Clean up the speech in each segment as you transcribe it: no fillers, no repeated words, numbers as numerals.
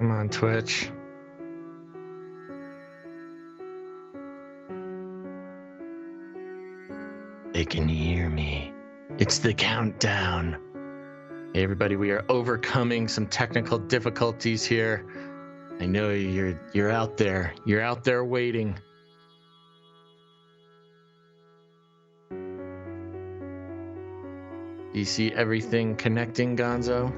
I'm on Twitch. They can hear me. It's the countdown. Hey everybody, we are overcoming some technical difficulties here. I know you're out there. You're out there waiting. Do you see everything connecting, Gonzo?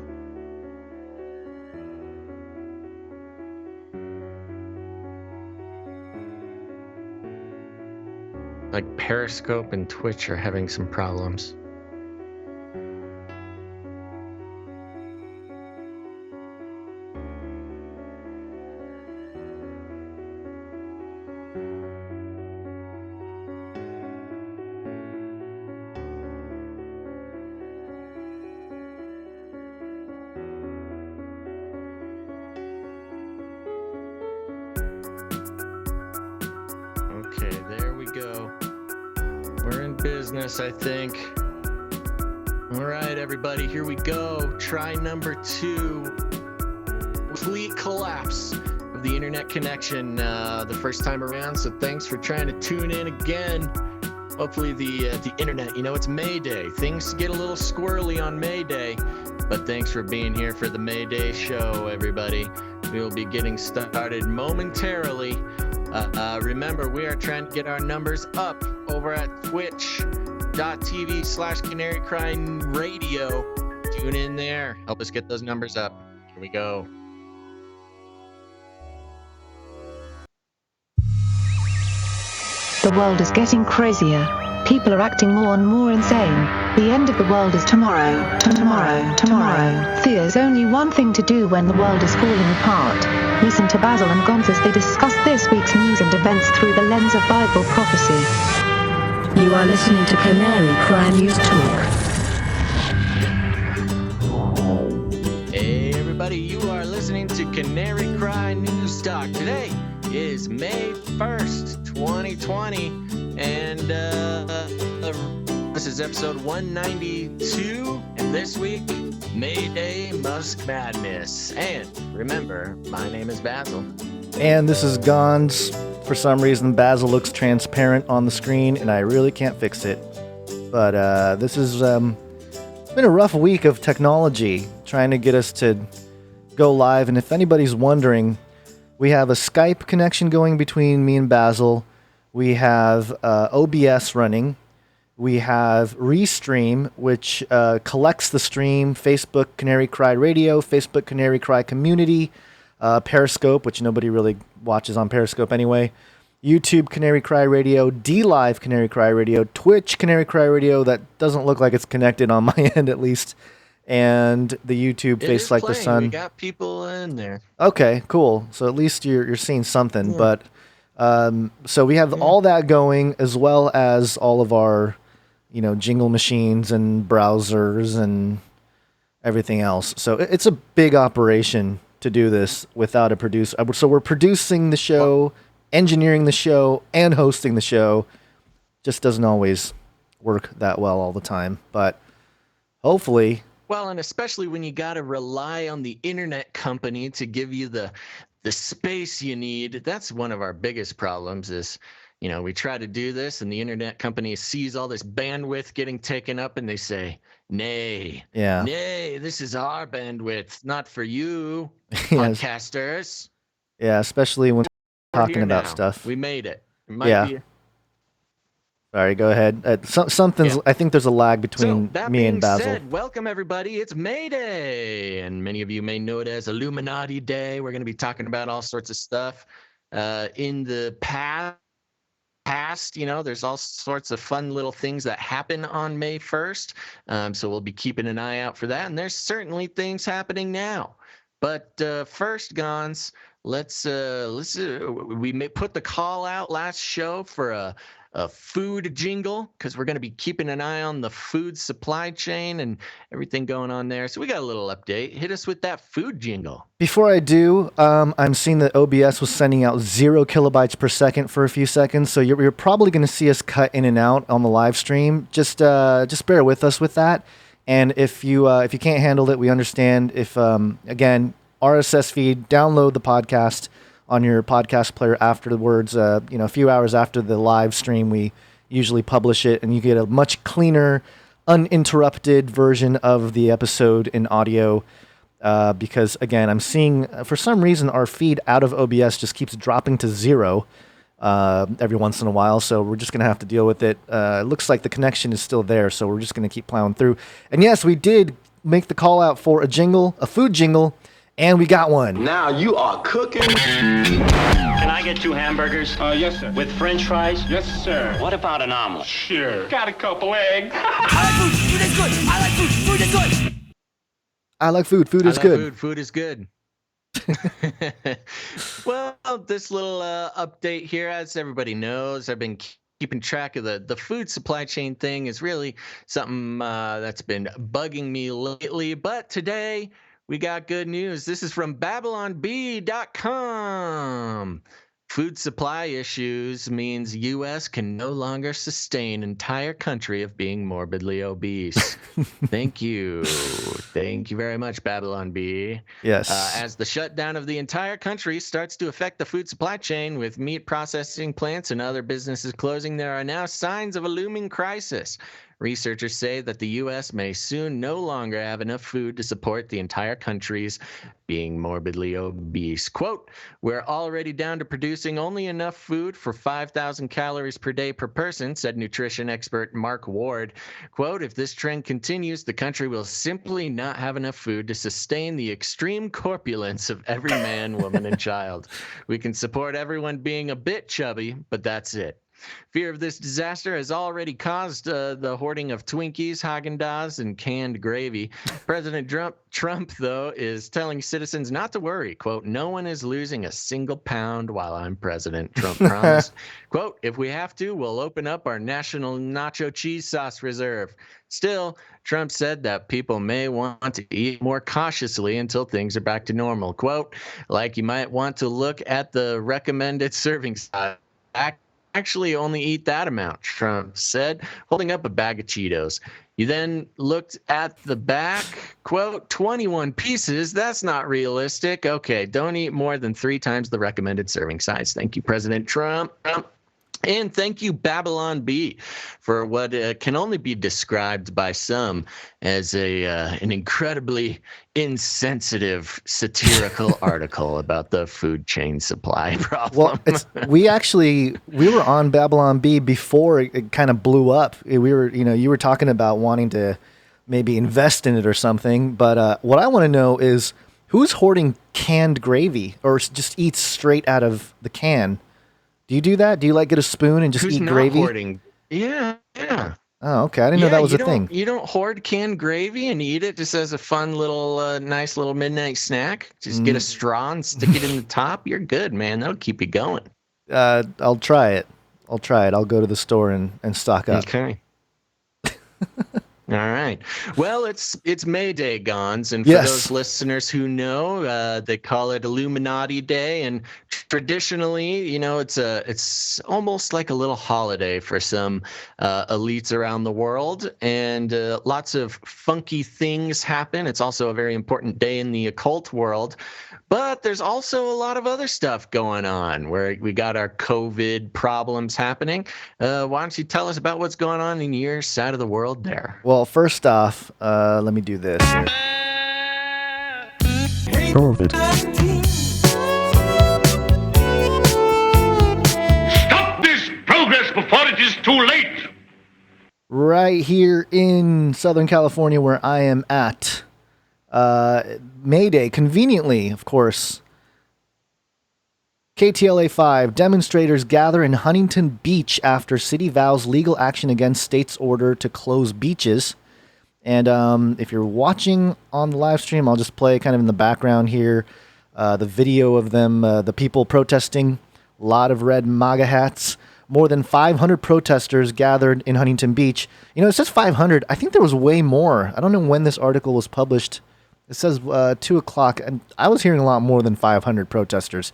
Like Periscope and Twitch are having some problems. Okay, there we go. We're in business, I think. All right, everybody, here we go. Try number 2. Complete collapse of the internet connection the first time around. So thanks for trying to tune in again. Hopefully the internet, it's May Day. Things get a little squirrely on May Day, but thanks for being here for the May Day show, everybody. We will be getting started momentarily. Remember, we are trying to get our numbers up over at twitch.tv/Canary Cry Radio. Tune in there. Help us get those numbers up. Here we go. The world is getting crazier. People are acting more and more insane. The end of the world is tomorrow. Tomorrow. There's only one thing to do when the world is falling apart. Listen to Basil and Gonz as they discuss this week's news and events through the lens of Bible prophecy. You are listening to Canary Cry News Talk. Hey everybody, you are listening to Canary Cry News Talk. Today is May 1st, 2020, and this is episode 192, and this week, May Day Musk Madness. And remember, my name is Basil. And this is Gonz. For some reason, Basil looks transparent on the screen, and I really can't fix it. But this has been a rough week of technology, trying to get us to go live. And if anybody's wondering, we have a Skype connection going between me and Basil. We have OBS running. We have Restream, which collects the stream, Facebook Canary Cry Radio, Facebook Canary Cry Community, Periscope, which nobody really watches on Periscope anyway, YouTube Canary Cry Radio, DLive Canary Cry Radio, Twitch Canary Cry Radio, that doesn't look like it's connected on my end at least, and the YouTube FaceLikeTheSun. We got people in there. Okay, cool. So at least you're seeing something, but so we have all that going, as well as all of our jingle machines and browsers and everything else. So it's a big operation to do this without a producer. So we're producing the show, engineering the show, and hosting the show. Just doesn't always work that well all the time, but hopefully. Well, and especially when you got to rely on the internet company to give you the space you need. That's one of our biggest problems is, we try to do this and the internet company sees all this bandwidth getting taken up and they say, nay, this is our bandwidth, not for you, podcasters. Yeah, especially when talking about now. stuff. We made it. It might be. Sorry, go ahead. Something's. I think there's a lag between me and Basil. Said, welcome everybody. It's May Day, and many of you may know it as Illuminati Day. We're going to be talking about all sorts of stuff. In the past, there's all sorts of fun little things that happen on May 1st. So we'll be keeping an eye out for that. And there's certainly things happening now. But first, Gonz, let's we may put the call out last show for a food jingle, because we're going to be keeping an eye on the food supply chain and everything going on there. So we got a little update. Hit us with that food jingle. Before I do, I'm seeing that OBS was sending out 0 kilobytes per second for a few seconds, so you're probably going to see us cut in and out on the live stream. Just bear with us with that. And if you can't handle it, we understand. If again, RSS feed. Download the podcast on your podcast player afterwards. A few hours after the live stream, we usually publish it, and you get a much cleaner, uninterrupted version of the episode in audio. Because, again, I'm seeing, for some reason, our feed out of OBS just keeps dropping to 0 every once in a while, so we're just going to have to deal with it. It looks like the connection is still there, so we're just going to keep plowing through. And, yes, we did make the call out for a food jingle, and we got one. Now you are cooking. Can I get 2 hamburgers? Yes, sir. With french fries? Yes, sir. What about an omelet? Sure. Got a couple eggs. I like food. Food is good. I like food. Food is good. I like food. Food is good. Food is good. Well, this little update here, as everybody knows, I've been keeping track of the food supply chain thing is really something that's been bugging me lately. But today we got good news. This is from BabylonB.com. Food supply issues means U.S. can no longer sustain entire country of being morbidly obese. Thank you. Thank you very much, Babylon B. Yes. As the shutdown of the entire country starts to affect the food supply chain, with meat processing plants and other businesses closing, there are now signs of a looming crisis. Researchers say that the U.S. may soon no longer have enough food to support the entire country's being morbidly obese. Quote, "We're already down to producing only enough food for 5,000 calories per day per person," said nutrition expert Mark Ward. Quote, "If this trend continues, the country will simply not have enough food to sustain the extreme corpulence of every man, woman, and child. We can support everyone being a bit chubby, but that's it." Fear of this disaster has already caused the hoarding of Twinkies, Haagen-Dazs, and canned gravy. President Trump, though, is telling citizens not to worry. Quote, "No one is losing a single pound while I'm president," Trump promised. Quote, "If we have to, we'll open up our national nacho cheese sauce reserve." Still, Trump said that people may want to eat more cautiously until things are back to normal. Quote, "Like you might want to look at the recommended serving size. Actually only eat that amount," Trump said, holding up a bag of Cheetos. "You then looked at the back, quote, 21 pieces. That's not realistic. Okay, don't eat more than 3 times the recommended serving size. Thank you, President Trump." And thank you, Babylon B, for what can only be described by some as an incredibly insensitive, satirical article about the food chain supply problem. Well, we were on Babylon B before it kind of blew up. You were talking about wanting to maybe invest in it or something. But what I want to know is who's hoarding canned gravy or just eats straight out of the can? Do you do that? Do you get a spoon and just eat gravy? Who's not hoarding? Yeah. Oh, okay. I didn't know that was a thing. You don't hoard canned gravy and eat it just as a fun little, nice little midnight snack? Just get a straw and stick it in the top. You're good, man. That'll keep you going. I'll try it. I'll go to the store and stock up. Okay. All right. Well, it's May Day, Gonz, and for those listeners who know, they call it Illuminati Day, and traditionally, it's almost like a little holiday for some elites around the world, and lots of funky things happen. It's also a very important day in the occult world. But there's also a lot of other stuff going on where we got our COVID problems happening. Why don't you tell us about what's going on in your side of the world there? Well, first off, let me do this here. COVID. Stop this progress before it is too late! Right here in Southern California where I am at. May Day, conveniently, of course. KTLA 5, demonstrators gather in Huntington Beach after city vows legal action against state's order to close beaches. And if you're watching on the live stream, I'll just play kind of in the background here the video of them, the people protesting, a lot of red MAGA hats. More than 500 protesters gathered in Huntington Beach. It says 500. I think there was way more. I don't know when this article was published. It says 2 o'clock, and I was hearing a lot more than 500 protesters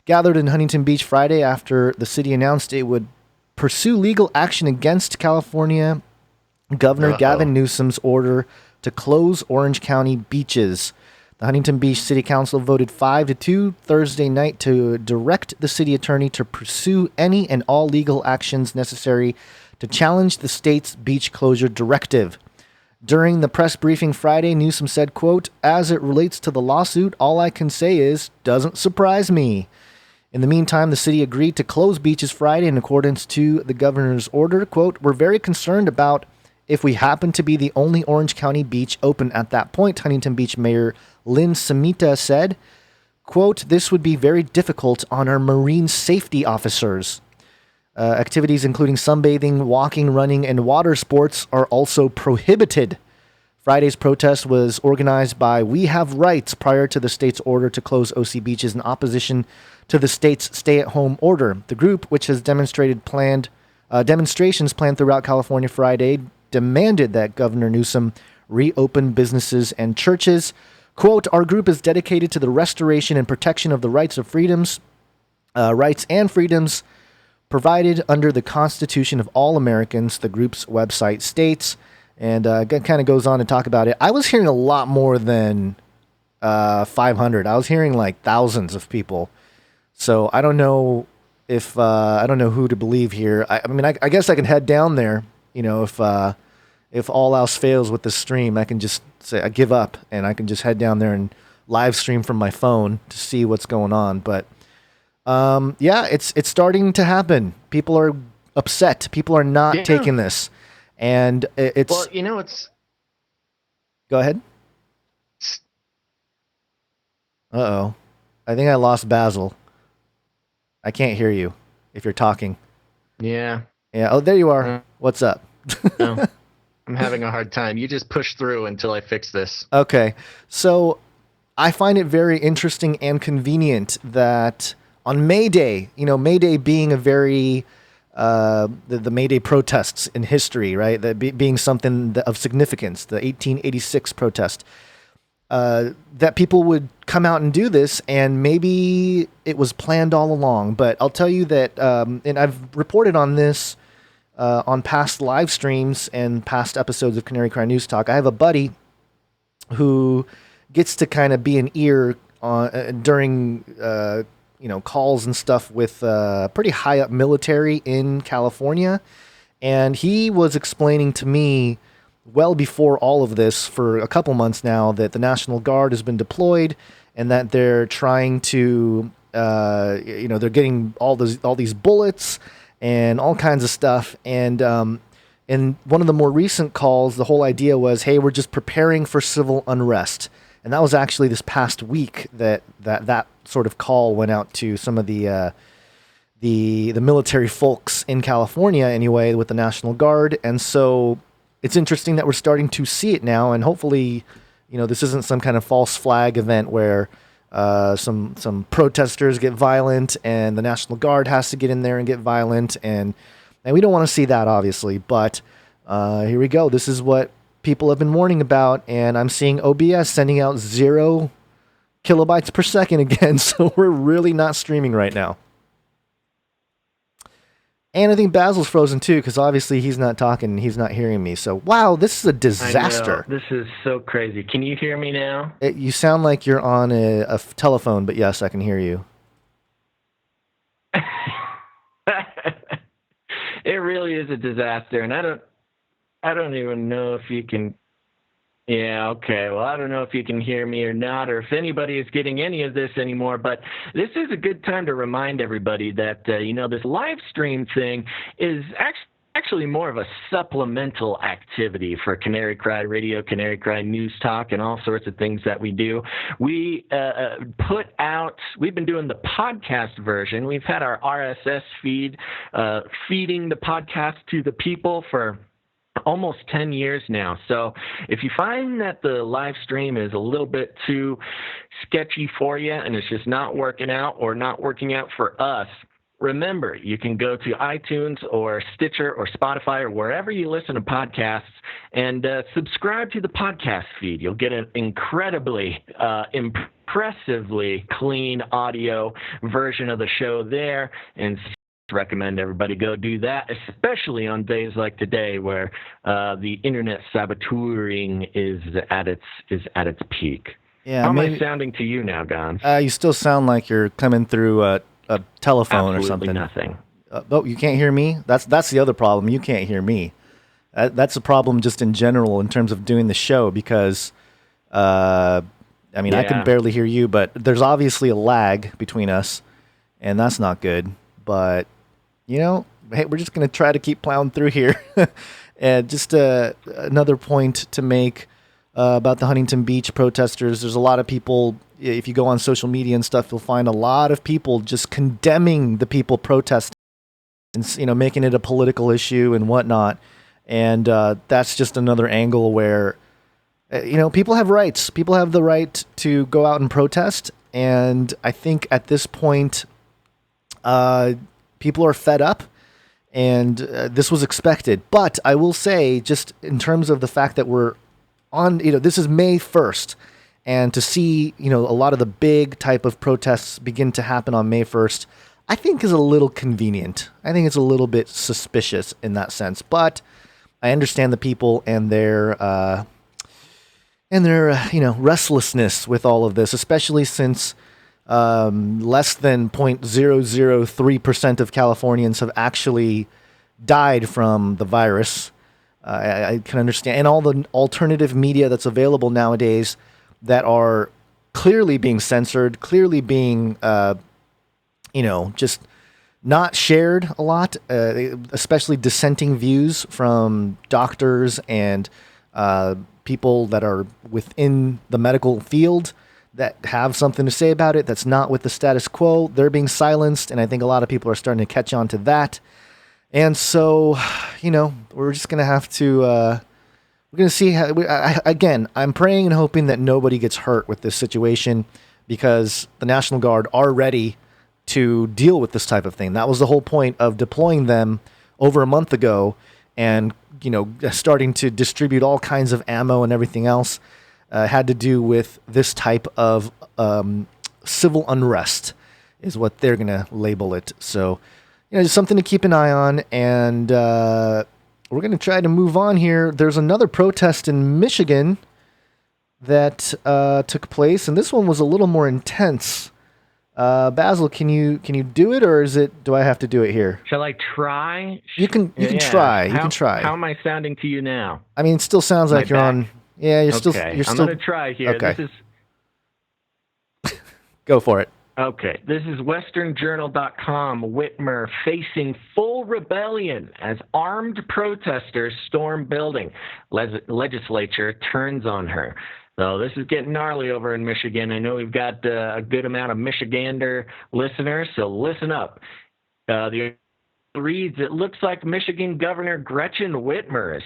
gathered in Huntington Beach Friday after the city announced it would pursue legal action against California Governor Gavin Newsom's order to close Orange County beaches. The Huntington Beach City Council voted 5-2 Thursday night to direct the city attorney to pursue any and all legal actions necessary to challenge the state's beach closure directive. During the press briefing Friday, Newsom said, quote, "As it relates to the lawsuit, all I can say is, doesn't surprise me." In the meantime, the city agreed to close beaches Friday in accordance to the governor's order. Quote, "We're very concerned about if we happen to be the only Orange County beach open at that point," Huntington Beach Mayor Lynn Samita said. Quote, "This would be very difficult on our marine safety officers. Activities including sunbathing, walking, running, and water sports are also prohibited." Friday's protest was organized by We Have Rights prior to the state's order to close OC beaches in opposition to the state's stay-at-home order. The group, which has demonstrations planned throughout California Friday, demanded that Governor Newsom reopen businesses and churches. Quote, "Our group is dedicated to the restoration and protection of the rights and freedoms provided under the Constitution of all Americans," the group's website states, and kind of goes on to talk about it. I was hearing a lot more than 500. I was hearing like thousands of people. So I don't know if I don't know who to believe here. I mean, I guess I can head down there. You know, if all else fails with the stream, I can just say I give up, and I can just head down there and live stream from my phone to see what's going on. But yeah, it's starting to happen. People are upset. People are not taking this, and it's. Well, you know, it's. Go ahead. Uh-oh. I think I lost Basil. I can't hear you if you're talking. Yeah. Yeah. Oh, there you are. What's up? No, I'm having a hard time. You just push through until I fix this. Okay. So I find it very interesting and convenient that on May Day, you know, May Day being a very, the May Day protests in history, right? That being something of significance, the 1886 protest, that people would come out and do this, and maybe it was planned all along. But I'll tell you that, and I've reported on this on past live streams and past episodes of Canary Cry News Talk. I have a buddy who gets to kind of be an ear during calls and stuff with pretty high up military in California, and he was explaining to me well before all of this for a couple months now that the National Guard has been deployed and that they're trying to they're getting all these bullets and all kinds of stuff. And in one of the more recent calls, the whole idea was, hey, we're just preparing for civil unrest. And that was actually this past week that sort of call went out to some of the military folks in California anyway, with the National Guard. And so it's interesting that we're starting to see it now, and hopefully, you know, this isn't some kind of false flag event where some protesters get violent and the National Guard has to get in there and get violent, and we don't want to see that, obviously. But here we go. This is what people have been warning about, and I'm seeing OBS sending out 0 kilobytes per second again, so we're really not streaming right now. And I think Basil's frozen too, because obviously he's not talking and he's not hearing me. So, wow, this is a disaster. I know. This is so crazy. Can you hear me now? You sound like you're on a telephone, but yes, I can hear you. It really is a disaster, and I don't even know if you can. Yeah, okay. Well, I don't know if you can hear me or not, or if anybody is getting any of this anymore, but this is a good time to remind everybody that, this live stream thing is actually more of a supplemental activity for Canary Cry Radio, Canary Cry News Talk, and all sorts of things that we do. We we've been doing the podcast version. We've had our RSS feed, feeding the podcast to the people for almost 10 years now. So if you find that the live stream is a little bit too sketchy for you and it's just not working out or not working out for us, remember, you can go to iTunes or Stitcher or Spotify or wherever you listen to podcasts and subscribe to the podcast feed. You'll get an incredibly, impressively clean audio version of the show there, and recommend everybody go do that, especially on days like today where the internet saboteuring is at its peak. Yeah, How am I maybe sounding to you now, Gonz? you still sound like you're coming through a telephone or Absolutely something. nothing. Oh, you can't hear me? That's the other problem. You can't hear me. That's a problem just in general in terms of doing the show because, I mean, I can Yeah. barely hear you, but there's obviously a lag between us, and that's not good. But, hey, we're just going to try to keep plowing through here. And just another point to make about the Huntington Beach protesters. There's a lot of people, if you go on social media and stuff, you'll find a lot of people just condemning the people protesting and, making it a political issue and whatnot. And that's just another angle where, people have rights. People have the right to go out and protest. And I think at this point, people are fed up. And this was expected. But I will say, just in terms of the fact that we're on, this is May 1st. And to see, a lot of the big type of protests begin to happen on May 1st, I think is a little convenient. I think it's a little bit suspicious in that sense. But I understand the people and their restlessness with all of this, especially since less than 0.003% of Californians have actually died from the virus. I can understand. And all the alternative media that's available nowadays that are clearly being censored, clearly being, just not shared a lot, especially dissenting views from doctors and people that are within the medical field that have something to say about it that's not with the status quo. They're being silenced, and I think a lot of people are starting to catch on to that. And so, we're just going to have to, we're going to see how, again, I'm praying and hoping that nobody gets hurt with this situation because the National Guard are ready to deal with this type of thing. That was the whole point of deploying them over a month ago and, starting to distribute all kinds of ammo and everything else. Had to do with this type of civil unrest is what they're going to label it. So, just something to keep an eye on. And we're going to try to move on here. There's another protest in Michigan that took place, and this one was a little more intense. Basil, can you do it, or do I have to do it here? Shall I try? You can try. You can try. How am I sounding to you now? I mean, it still sounds like you're back? on. Yeah, you're still. Okay. You're I'm still. going to try here. Okay. This is Go for it. Okay, this is westernjournal.com. Whitmer facing full rebellion as armed protesters storm building. Legislature turns on her. So this is getting gnarly over in Michigan. I know we've got a good amount of Michigander listeners, so listen up. The reads, it looks like Michigan Governor Gretchen Whitmer is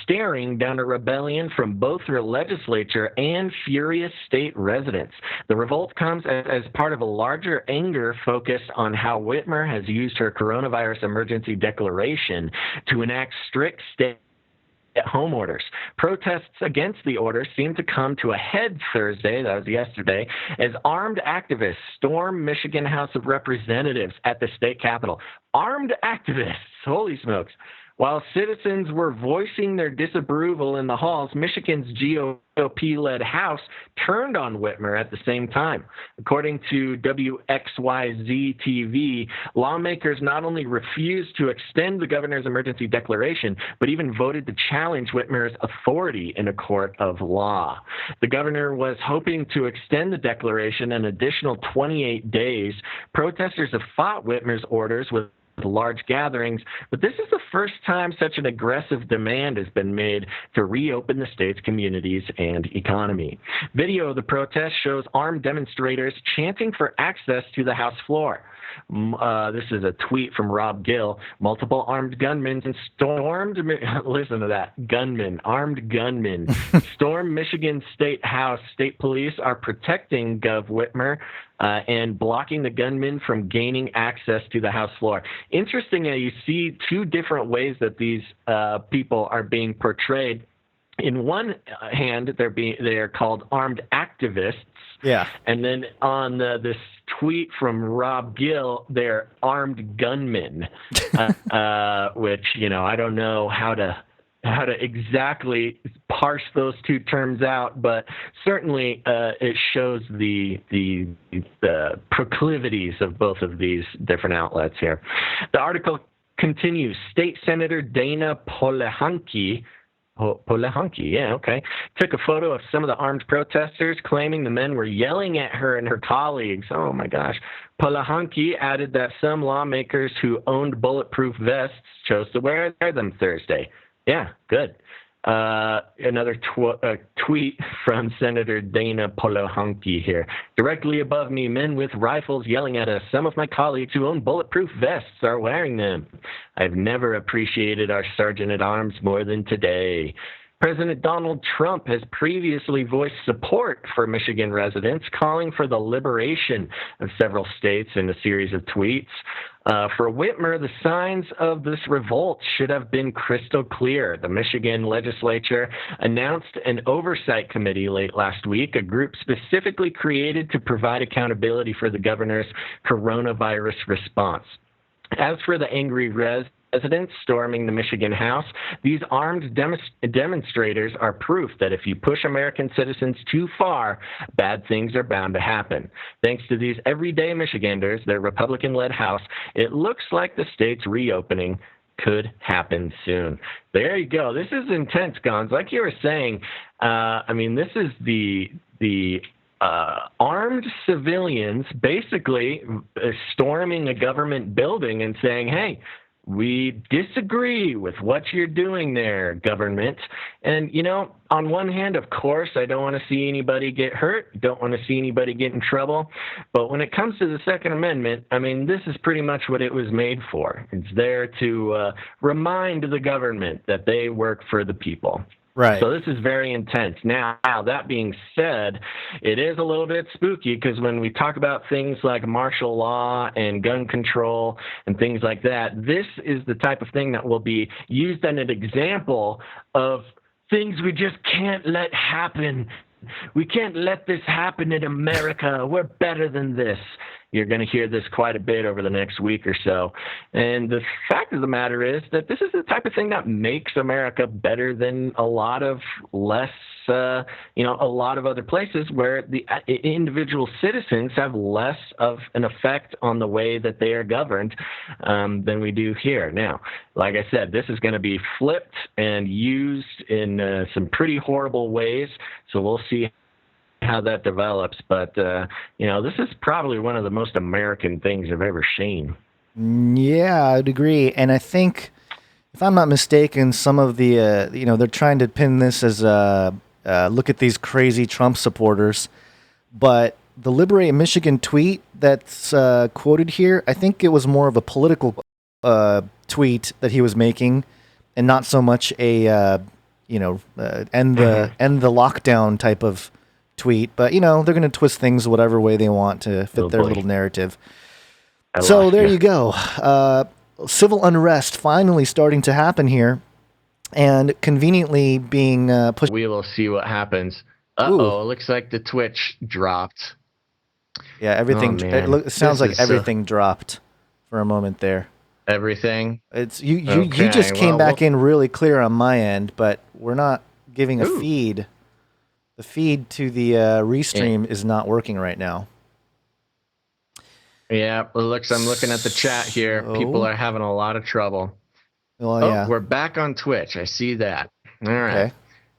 staring down a rebellion from both her legislature and furious state residents. The revolt comes as part of a larger anger focused on how Whitmer has used her coronavirus emergency declaration to enact strict stay-at-home orders. Protests against the order seem to come to a head Thursday, that was yesterday, as armed activists storm Michigan House of Representatives at the state capitol. Armed activists, holy smokes. While citizens were voicing their disapproval in the halls, Michigan's GOP-led House turned on Whitmer at the same time. According to WXYZ-TV, lawmakers not only refused to extend the governor's emergency declaration, but even voted to challenge Whitmer's authority in a court of law. The governor was hoping to extend the declaration an additional 28 days. Protesters have fought Whitmer's orders with large gatherings, but this is the first time such an aggressive demand has been made to reopen the state's communities and economy. Video of the protest shows armed demonstrators chanting for access to the House floor. This is a tweet from Rob Gill. Multiple armed gunmen listen to that, armed gunmen stormed Michigan State House. State police are protecting Gov. Whitmer and blocking the gunmen from gaining access to the House floor. Interesting that you see two different ways that these people are being portrayed. In one hand, they are called armed activists. Yeah. And then on this tweet from Rob Gill, they're armed gunmen, which, I don't know how to how to exactly parse those two terms out, but certainly it shows the proclivities of both of these different outlets here. The article continues. State Senator Dana Polehanki, yeah, okay, took a photo of some of the armed protesters, claiming the men were yelling at her and her colleagues. Oh, my gosh. Polehanki added that some lawmakers who owned bulletproof vests chose to wear them Thursday. Yeah, good. Another tweet from Senator Dana Polehanki here. Directly above me, men with rifles yelling at us. Some of my colleagues who own bulletproof vests are wearing them. I've never appreciated our Sergeant at Arms more than today. President Donald Trump has previously voiced support for Michigan residents, calling for the liberation of several states in a series of tweets. For Whitmer, the signs of this revolt should have been crystal clear. The Michigan legislature announced an oversight committee late last week, a group specifically created to provide accountability for the governor's coronavirus response. As for the angry residents storming the Michigan House, these armed demonstrators are proof that if you push American citizens too far, bad things are bound to happen. Thanks to these everyday Michiganders, their Republican-led House, it looks like the state's reopening could happen soon. There you go. This is intense, Gonz. Like you were saying, this is the armed civilians basically storming a government building and saying, hey, we disagree with what you're doing there, government. And, on one hand, of course, I don't want to see anybody get hurt, don't want to see anybody get in trouble. But when it comes to the Second Amendment, this is pretty much what it was made for. It's there to remind the government that they work for the people. Right. So this is very intense. Now, that being said, it is a little bit spooky because when we talk about things like martial law and gun control and things like that, this is the type of thing that will be used as an example of things we just can't let happen. We can't let this happen in America. We're better than this. You're going to hear this quite a bit over the next week or so. And the fact of the matter is that this is the type of thing that makes America better than a lot of other places where the individual citizens have less of an effect on the way that they are governed than we do here. Now, like I said, this is going to be flipped and used in some pretty horrible ways. So we'll see how that develops, but this is probably one of the most American things I've ever seen. Yeah, I'd agree. And I think, if I'm not mistaken, some of the they're trying to pin this as look at these crazy Trump supporters, but the Liberate Michigan tweet that's quoted here, I think it was more of a political tweet that he was making, and not so much a end the lockdown type of tweet, but they're going to twist things whatever way they want to fit their little narrative. So there you go. Civil unrest finally starting to happen here, and conveniently being pushed. We will see what happens. Uh-oh, looks like the Twitch dropped. Yeah, everything. It sounds like everything dropped for a moment there. Everything? It's you just came back in really clear on my end, but we're not giving a feed. The feed to the restream is not working right now. Yeah, I'm looking at the chat here. People are having a lot of trouble. Well, yeah. We're back on Twitch. I see that. All right. Okay.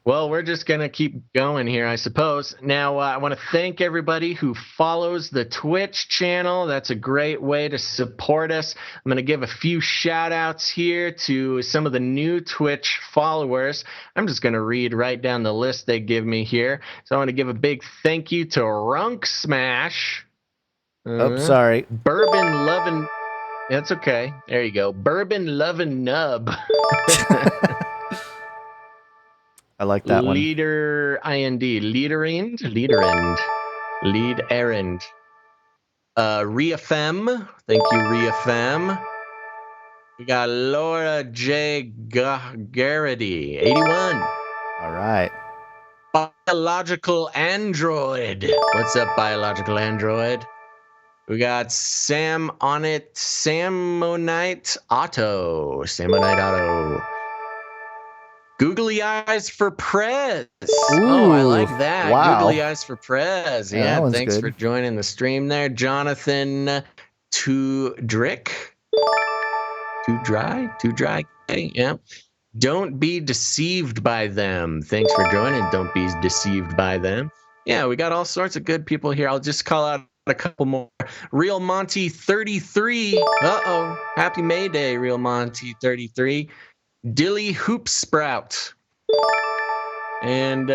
Well, we're just going to keep going here, I suppose. Now, I want to thank everybody who follows the Twitch channel. That's a great way to support us. I'm going to give a few shout-outs here to some of the new Twitch followers. I'm just going to read right down the list they give me here. So I want to give a big thank you to Runk Smash. Sorry. Bourbon Lovin'. That's okay. There you go. Bourbon Lovin' Nub. I like that one. Leader IND. Lead Errand. Ria Femme. Thank you, Ria Femme. We got Laura J. Garrity. 81. All right. Biological Android. What's up, Biological Android? We got Samonite Auto. Googly eyes for Prez. Oh, I like that. Wow. Googly eyes for Prez. Yeah, that Yeah, one's thanks good. for joining the stream there. Jonathan Tudrick. Too dry. Okay, yeah. Don't be deceived by them. Thanks for joining. Don't be deceived by them. Yeah, we got all sorts of good people here. I'll just call out a couple more. Real Monty 33. Uh-oh. Happy May Day, Real Monty 33. Dilly Hoop Sprout. And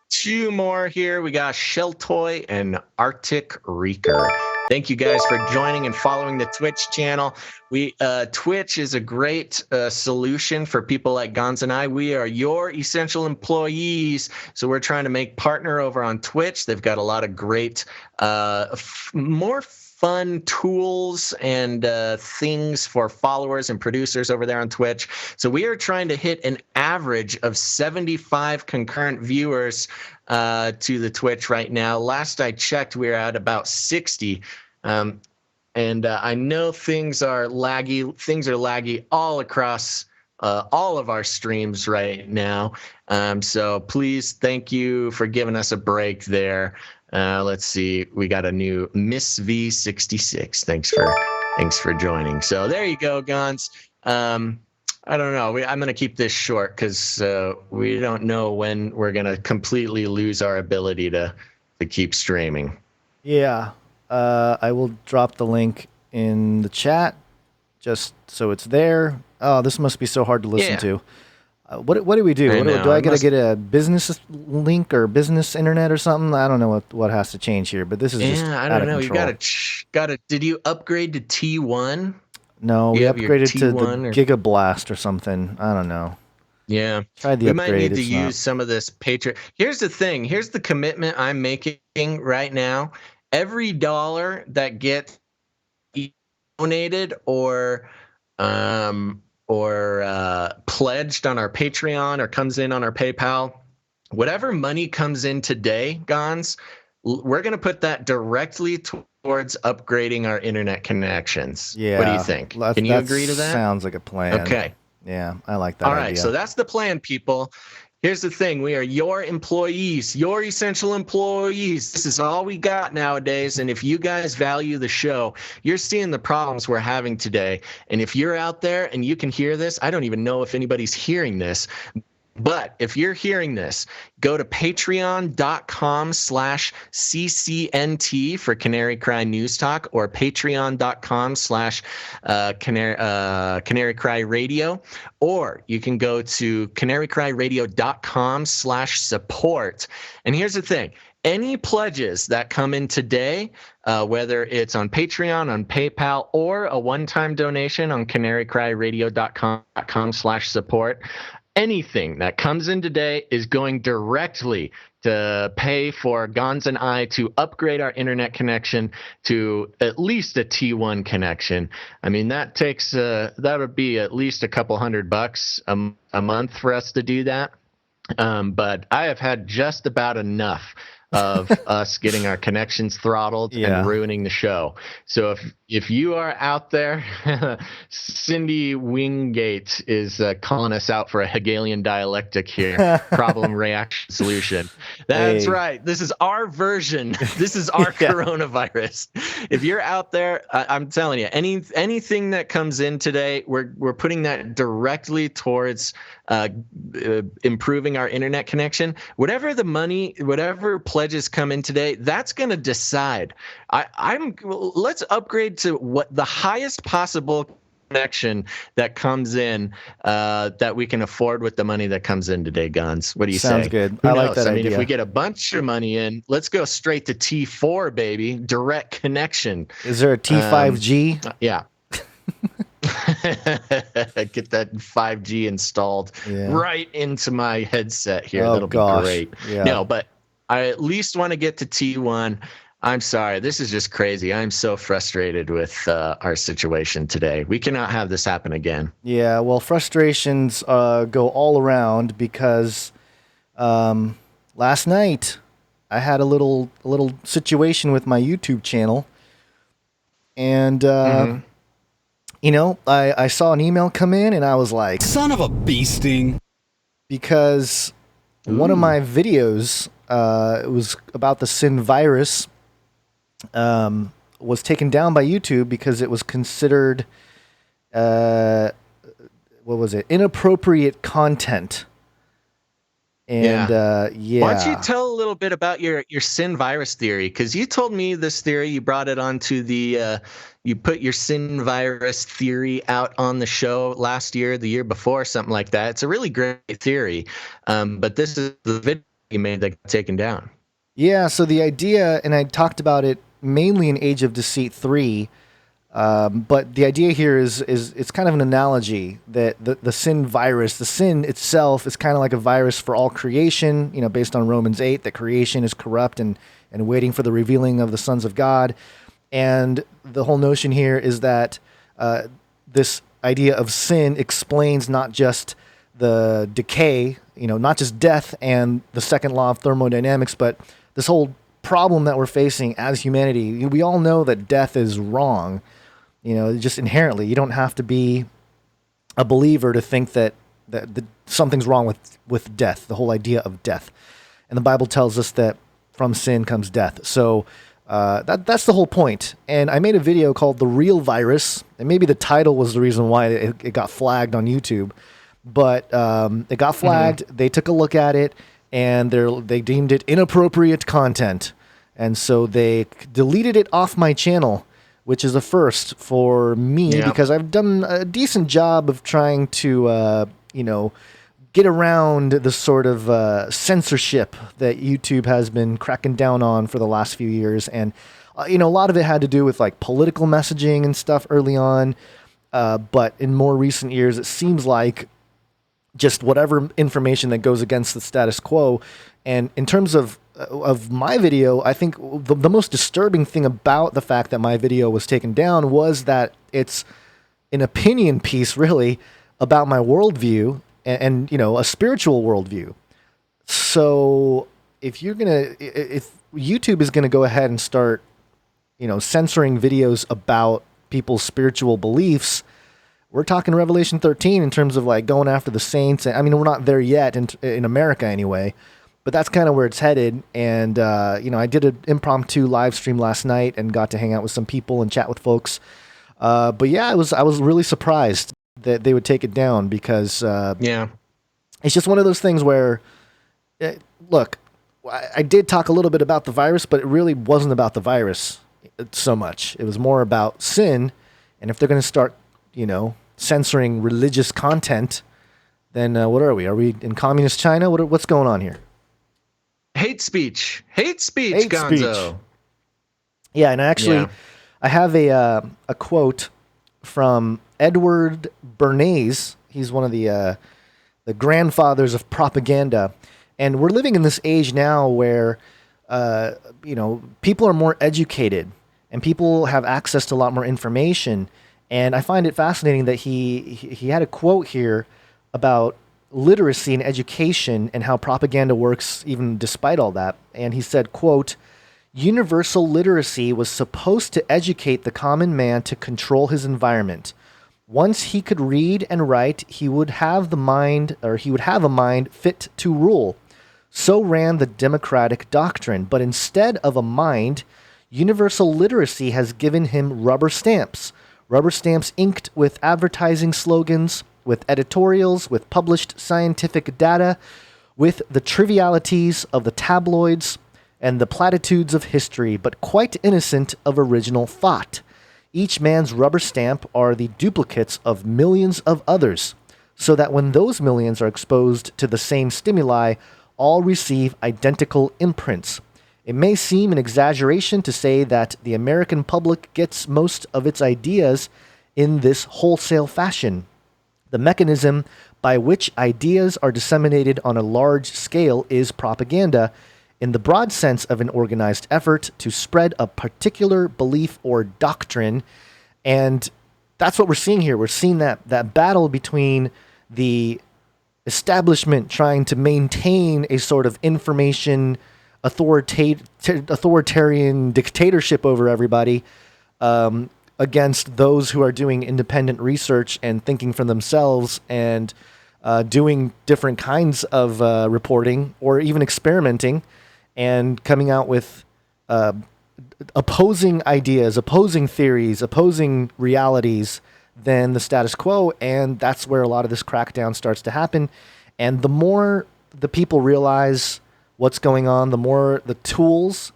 two more here. We got Shell Toy and Arctic Reeker. Thank you guys for joining and following the Twitch channel. Twitch is a great solution for people like Gonz and I. We are your essential employees, so we're trying to make partner over on Twitch. They've got a lot of great, more fun tools and things for followers and producers over there on Twitch. So we are trying to hit an average of 75 concurrent viewers to the Twitch right now. Last I checked, we were at about 60. And I know things are laggy. Things are laggy all across all of our streams right now. So please, thank you for giving us a break there. Let's see. We got a new Miss V66. Thanks for joining. So there you go, Gonz. I don't know. I'm going to keep this short because we don't know when we're going to completely lose our ability to keep streaming. Yeah. I will drop the link in the chat just so it's there. Oh, this must be so hard to listen to. What do we do? Do I get a business link or business internet or something? I don't know what has to change here, but this is just I out don't of know. control. You gotta. Did you upgrade to T1? No, we upgraded to the T1 Giga Blast or something. I don't know. Yeah. Tried the we upgrade. might need to it's use not. some of this Patreon. Here's the thing. Here's the commitment I'm making right now. Every dollar that gets donated or pledged on our Patreon or comes in on our PayPal, whatever money comes in today, Gonz, we're going to put that directly towards upgrading our internet connections. Yeah. What do you think? Can you agree to that? Sounds like a plan. Okay. Yeah, I like that All right, idea. so that's the plan, people. Here's the thing. We are your employees, your essential employees. This is all we got nowadays. And if you guys value the show, you're seeing the problems we're having today. And if you're out there and you can hear this, I don't even know if anybody's hearing this. But if you're hearing this, go to patreon.com/CCNT for Canary Cry News Talk or patreon.com/Canary Cry Radio, or you can go to canarycryradio.com/support. And here's the thing. Any pledges that come in today, whether it's on Patreon, on PayPal, or a one-time donation on canarycryradio.com/support, anything that comes in today is going directly to pay for Gonz and I to upgrade our internet connection to at least a T1 connection. I mean, that takes that would be at least a couple $100 a month for us to do that. But I have had just about enough of us getting our connections throttled and ruining the show. So if you are out there, Cindy Wingate is calling us out for a Hegelian dialectic here. Problem, reaction, solution. That's right. This is our version. This is our coronavirus. If you're out there, I'm telling you, anything that comes in today, we're putting that directletly towards improving our internet connection. Whatever the money, whatever pledges come in today, that's going to decide. Let's upgrade to what the highest possible connection that comes in that we can afford with the money that comes in today, Gonz. What do you say? Sounds good. Who I knows? like that I mean, idea. if we get a bunch of money in, let's go straight to T4, baby. Direct connection. Is there a T5G? Yeah. Get that 5G installed right into my headset here. That'll be great. Yeah. No, but I at least want to get to T1. I'm sorry. This is just crazy. I'm so frustrated with our situation today. We cannot have this happen again. Yeah, well, frustrations go all around because last night I had a little situation with my YouTube channel. And, you know, I saw an email come in and I was like, Son of a bee sting. because one of my videos, it was about the sin virus, was taken down by YouTube because it was considered, what was it? Inappropriate content. And yeah. Why don't you tell a little bit about your sin virus theory? Because you told me this theory, you brought it onto the, you put your sin virus theory out on the show last year, the year before, something like that. It's a really great theory, but this is the video you made that got taken down. Yeah, so the idea, and I talked about it mainly in Age of Deceit 3, but the idea here is it's kind of an analogy that the sin virus, the sin itself is kind of like a virus for all creation, based on Romans 8, that creation is corrupt and waiting for the revealing of the sons of God. And the whole notion here is that this idea of sin explains not just the decay, not just death and the second law of thermodynamics, but this whole problem that we're facing as humanity. We all know that death is wrong. Just inherently, you don't have to be a believer to think that something's wrong with death, the whole idea of death. And the Bible tells us that from sin comes death. So that's the whole point. And I made a video called The Real Virus, and maybe the title was the reason why it got flagged on YouTube. But it got flagged. Mm-hmm. They took a look at it, and they deemed it inappropriate content. And so they deleted it off my channel, which is a first for me because I've done a decent job of trying to, get around the sort of censorship that YouTube has been cracking down on for the last few years. And, a lot of it had to do with like political messaging and stuff early on. But in more recent years, it seems like just whatever information that goes against the status quo. And in terms of my video, I think the most disturbing thing about the fact that my video was taken down was that it's an opinion piece, really, about my worldview and a spiritual worldview. So if YouTube is gonna go ahead and start, censoring videos about people's spiritual beliefs, we're talking Revelation 13 in terms of like going after the saints. I mean, we're not there yet in America anyway. But that's kind of where it's headed. And, I did an impromptu live stream last night and got to hang out with some people and chat with folks. But yeah, I was really surprised that they would take it down because, it's just one of those things where, look, I did talk a little bit about the virus, but it really wasn't about the virus so much. It was more about sin. And if they're going to start, censoring religious content, then what are we? Are we in communist China? What's going on here? Hate speech, Gonzo. Yeah, and I have a quote from Edward Bernays. He's one of the grandfathers of propaganda, and we're living in this age now where people are more educated and people have access to a lot more information. And I find it fascinating that he had a quote here about literacy and education and how propaganda works even despite all that. And he said, quote, "Universal literacy was supposed to educate the common man to control his environment. Once he could read and write, he would have a mind fit to rule. So ran the democratic doctrine. But instead of a mind, universal literacy has given him rubber stamps inked with advertising slogans, with editorials, with published scientific data, with the trivialities of the tabloids and the platitudes of history, but quite innocent of original thought. Each man's rubber stamp are the duplicates of millions of others, so that when those millions are exposed to the same stimuli, all receive identical imprints. It may seem an exaggeration to say that the American public gets most of its ideas in this wholesale fashion. The mechanism by which ideas are disseminated on a large scale is propaganda, in the broad sense of an organized effort to spread a particular belief or doctrine. And that's what we're seeing here. We're seeing that battle between the establishment trying to maintain a sort of information authoritarian dictatorship over everybody, against those who are doing independent research and thinking for themselves and doing different kinds of reporting or even experimenting and coming out with opposing ideas, opposing theories, opposing realities than the status quo. And that's where a lot of this crackdown starts to happen. And the more the people realize what's going on, the more the tools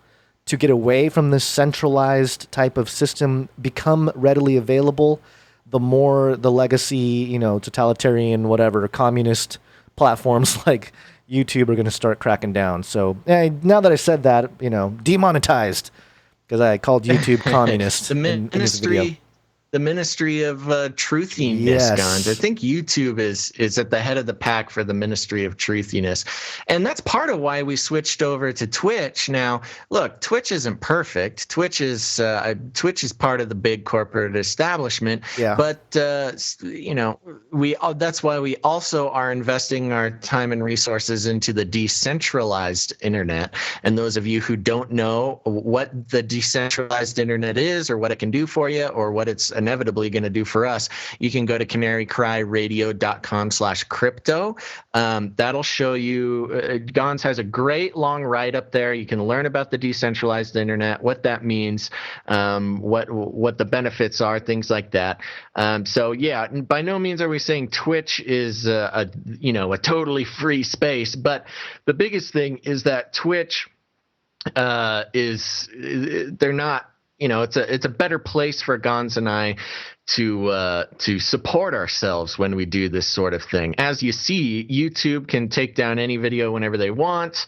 to get away from this centralized type of system become readily available, the more the legacy, totalitarian, whatever, communist platforms like YouTube are going to start cracking down. So now that I said that, demonetized because I called YouTube communist in this video. The ministry of truthiness, Yes. Gonz. I think YouTube is at the head of the pack for the ministry of truthiness. And that's part of why we switched over to Twitch. Now, look, Twitch isn't perfect. Twitch is part of the big corporate establishment. Yeah. But, that's why we also are investing our time and resources into the decentralized internet. And those of you who don't know what the decentralized internet is or what it can do for you or what it's inevitably going to do for us, you can go to canarycryradio.com/crypto. That'll show you. Gonz has a great long write up there. You can learn about the decentralized internet, what that means, what the benefits are, things like that. So yeah, by no means are we saying Twitch is a totally free space, but the biggest thing is that Twitch they're not. It's a better place for Gonz and I to support ourselves when we do this sort of thing. As you see, YouTube can take down any video whenever they want.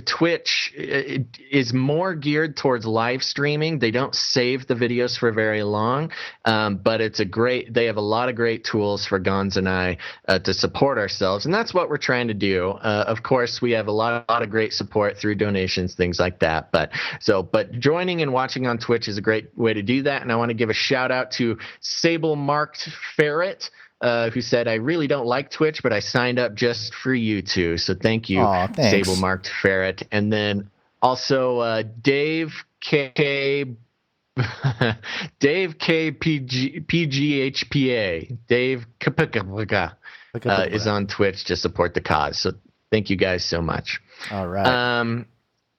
Twitch is more geared towards live streaming. They don't save the videos for very long, but they have a lot of great tools for Gonz and I to support ourselves, and that's what we're trying to do. Of course, we have a lot of great support through donations, things like that. But joining and watching on Twitch is a great way to do that, and I want to give a shout out to Sable-Marked Ferret, who said, "I really don't like Twitch, but I signed up just for you two." So thank you, Sable-Marked Ferret. And then also Dave K. Dave K. PGHPA. Dave Kapika is on Twitch to support the cause. So thank you guys so much. All right.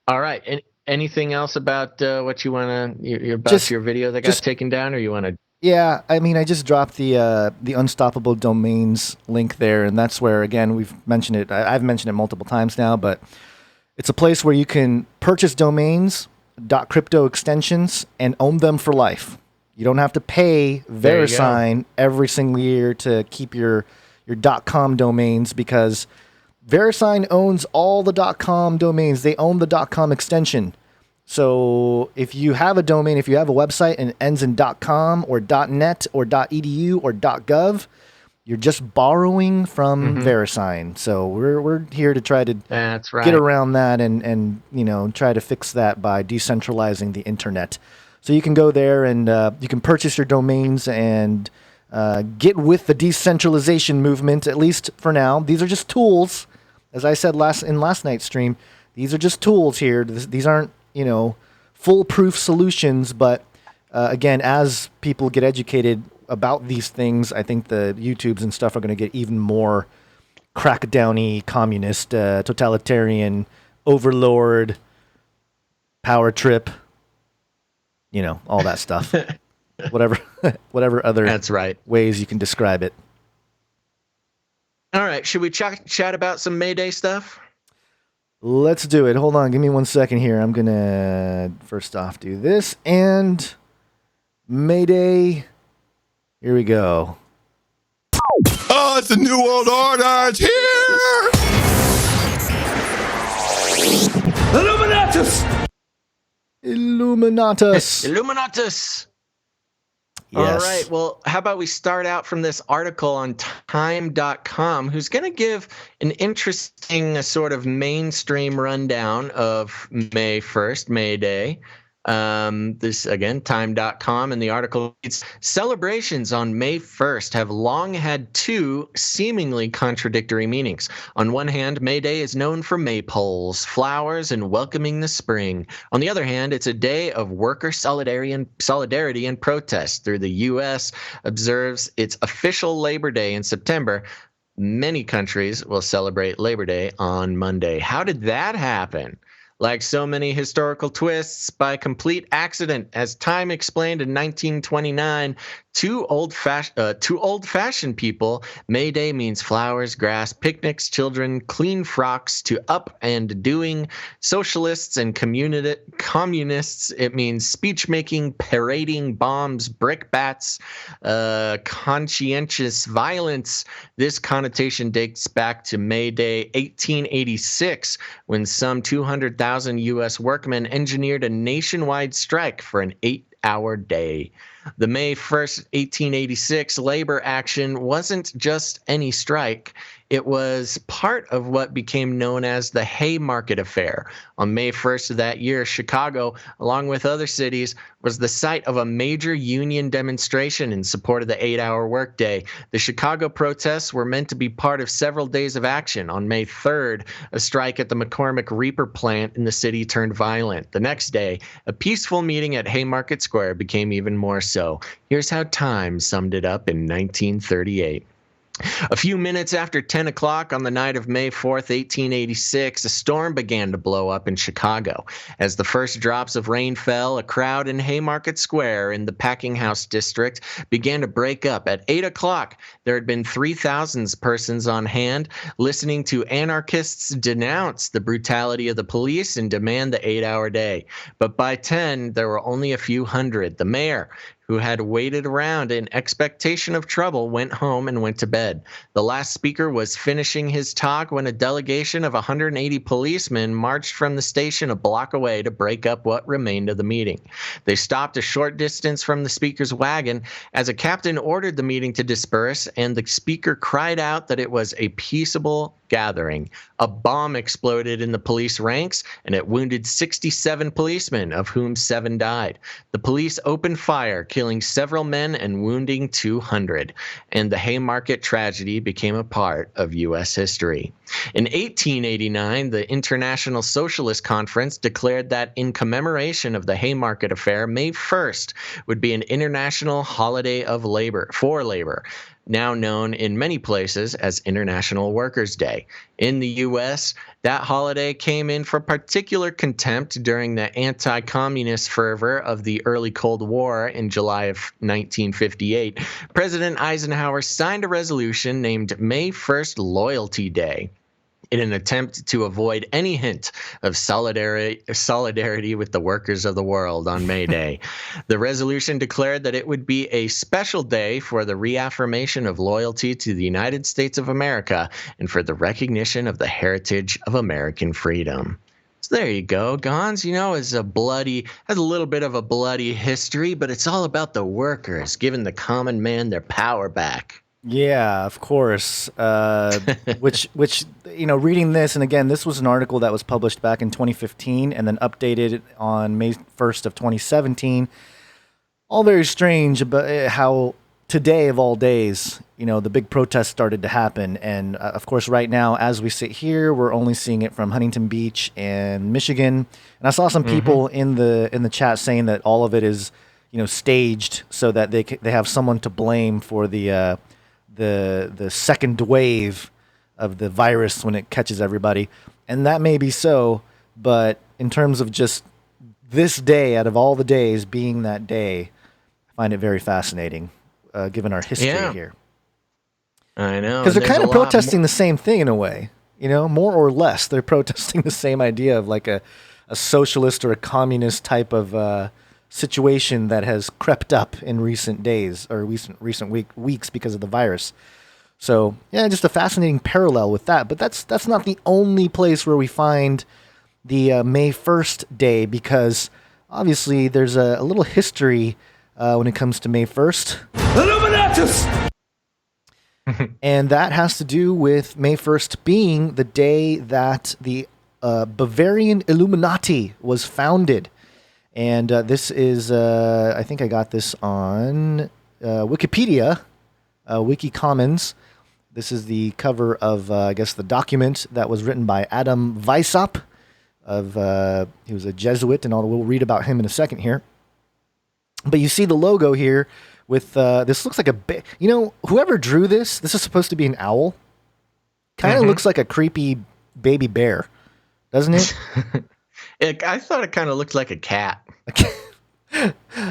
All right. And anything else about what you want to about your video that got taken down, or you want to? Yeah, I mean, I just dropped the Unstoppable Domains link there, and that's where, again, we've mentioned it. I've mentioned it multiple times now, but it's a place where you can purchase domains, .crypto extensions, and own them for life. You don't have to pay VeriSign every single year to keep your .com domains, because VeriSign owns all the .com domains. They own the .com extension. So if you have a domain, if you have a website and it ends in .com or .net or .edu or .gov, you're just borrowing from VeriSign. So we're here to try to get around that and try to fix that by decentralizing the internet. So you can go there and you can purchase your domains and get with the decentralization movement, at least for now. These are just tools. As I said in last night's stream, these are just tools here. These aren't foolproof solutions, but again, as people get educated about these things, I think the YouTubes and stuff are going to get even more crackdowny, communist, totalitarian, overlord, power trip, all that stuff. whatever other ways you can describe it. All right, should we chat about some Mayday stuff? Let's do it. Hold on. Give me 1 second here. I'm going to first off do this. And Mayday. Here we go. Oh, it's the New World Order. It's here. Illuminatus! Illuminatus! Yes. All right. Well, how about we start out from this article on time.com, who's going to give an interesting sort of mainstream rundown of May 1st, May Day. This, again, time.com, and the article reads, celebrations on May 1st have long had two seemingly contradictory meanings. On one hand, May Day is known for maypoles, flowers, and welcoming the spring. On the other hand, it's a day of worker solidarity and protest. Through the U.S. observes its official Labor Day in September. many countries will celebrate Labor Day on Monday. How did that happen? Like so many historical twists, by complete accident. As Time explained in 1929, two old-fashioned people, May Day means flowers, grass, picnics, children, clean frocks, to up and doing. Socialists and communists, it means speech-making, parading, bombs, brickbats, conscientious violence. This connotation dates back to May Day 1886, when some 200,000 U.S. workmen engineered a nationwide strike for an 8-hour day. The May 1st, 1886 labor action wasn't just any strike. It was part of what became known as the Haymarket Affair. On May 1st of that year, Chicago, along with other cities, was the site of a major union demonstration in support of the 8-hour workday. The Chicago protests were meant to be part of several days of action. On May 3rd, a strike at the McCormick Reaper plant in the city turned violent. The next day, a peaceful meeting at Haymarket Square became even more so. Here's how Time summed it up in 1938. A few minutes after 10 o'clock on the night of May 4th, 1886, a storm began to blow up in Chicago. As the first drops of rain fell, a crowd in Haymarket Square in the Packing House district began to break up. At 8 o'clock, there had been 3,000 persons on hand, listening to anarchists denounce the brutality of the police and demand the 8-hour day. But by 10, there were only a few hundred. The mayor, who had waited around in expectation of trouble, went home and went to bed. The last speaker was finishing his talk when a delegation of 180 policemen marched from the station a block away to break up what remained of the meeting. They stopped a short distance from the speaker's wagon as a captain ordered the meeting to disperse, and the speaker cried out that it was a peaceable gathering. A bomb exploded in the police ranks, and it wounded 67 policemen, of whom 7 died. The police opened fire, killing several men and wounding 200, and the Haymarket tragedy became a part of U.S. history. In 1889, the International Socialist Conference declared that in commemoration of the Haymarket Affair, May 1st would be an international holiday of labor, for labor, now known in many places as International Workers' Day. In the U.S., that holiday came in for particular contempt during the anti-communist fervor of the early Cold War in July of 1958. President Eisenhower signed a resolution named May 1st Loyalty Day, in an attempt to avoid any hint of solidarity with the workers of the world on May Day. The resolution declared that it would be a special day for the reaffirmation of loyalty to the United States of America and for the recognition of the heritage of American freedom. So there you go. Gonz, has a little bit of a bloody history, but it's all about the workers, giving the common man their power back. Yeah, of course. Which reading this, and again, this was an article that was published back in 2015 and then updated on May 1st of 2017. All very strange about how today of all days, the big protest started to happen. And of course, right now, as we sit here, we're only seeing it from Huntington Beach and Michigan. And I saw some people in the chat saying that all of it is, staged so that they have someone to blame for the second wave of the virus when it catches everybody. And that may be so, but in terms of just this day, out of all the days being that day, I find it very fascinating, given our history here. I know. Because they're kind of protesting the same thing in a way, more or less. They're protesting the same idea of like a socialist or a communist type of situation that has crept up in recent days or recent weeks because of the virus. So yeah, just a fascinating parallel with that. But that's not the only place where we find the May 1st day, because obviously there's a little history when it comes to May 1st. Illuminatus! And that has to do with May 1st being the day that the Bavarian Illuminati was founded. And this is, I think I got this on Wikipedia, Wiki Commons. This is the cover of, I guess, the document that was written by Adam Weishaupt. He was a Jesuit, and we'll read about him in a second here. But you see the logo here with, this looks like whoever drew this is supposed to be an owl. kind of looks like a creepy baby bear, doesn't it? I thought it kind of looked like a cat.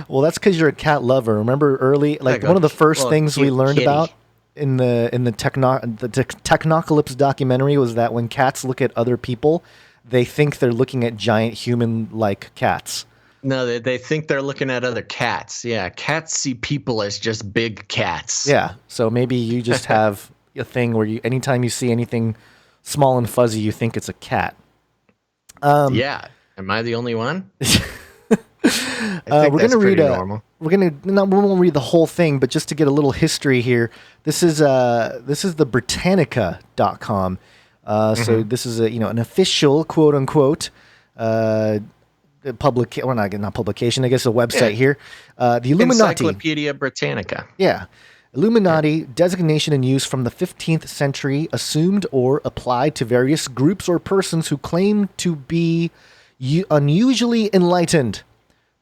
Well, that's because you're a cat lover. Remember one of the first things we learned about in the Technocalypse documentary was that when cats look at other people, they think they're looking at giant human-like cats. No, they think they're looking at other cats. Yeah, cats see people as just big cats. Yeah, so maybe you just have a thing where anytime you see anything small and fuzzy, you think it's a cat. Yeah, am I the only one? We're going to read we won't read the whole thing, but just to get a little history here, this is the Britannica.com. So this is an official quote unquote not publication, I guess a website here. The Illuminati. Encyclopedia Britannica. Yeah. Illuminati, designation in use from the 15th century, assumed or applied to various groups or persons who claim to be unusually enlightened.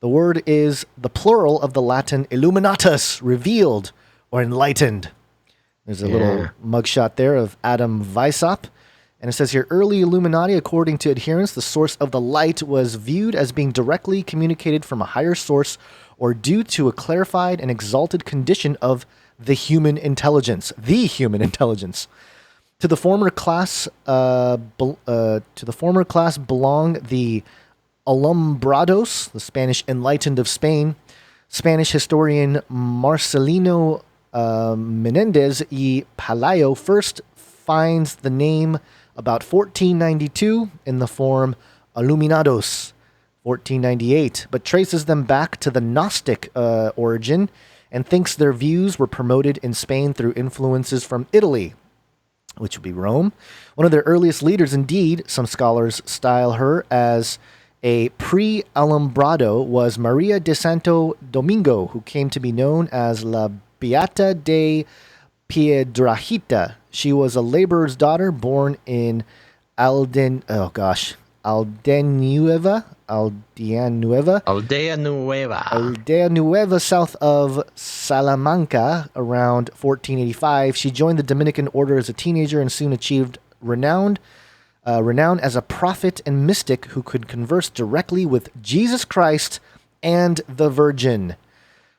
The word is the plural of the Latin illuminatus, revealed or enlightened. There's a little mugshot there of Adam Weishaupt. And it says here, early Illuminati, according to adherents, the source of the light was viewed as being directly communicated from a higher source or due to a clarified and exalted condition of the human intelligence. To the former class, belong the Alumbrados, the Spanish enlightened of Spain. Spanish historian Marcelino Menendez y Palayo first finds the name about 1492 in the form Illuminados, 1498, but traces them back to the Gnostic origin and thinks their views were promoted in Spain through influences from Italy, which would be Rome. One of their earliest leaders, indeed, some scholars style her as a pre-Alumbrado, was Maria de Santo Domingo, who came to be known as La Beata de Piedrahita. She was a laborer's daughter born in Aldea Nueva, south of Salamanca, around 1485. She joined the Dominican order as a teenager and soon achieved renown as a prophet and mystic who could converse directly with Jesus Christ and the Virgin.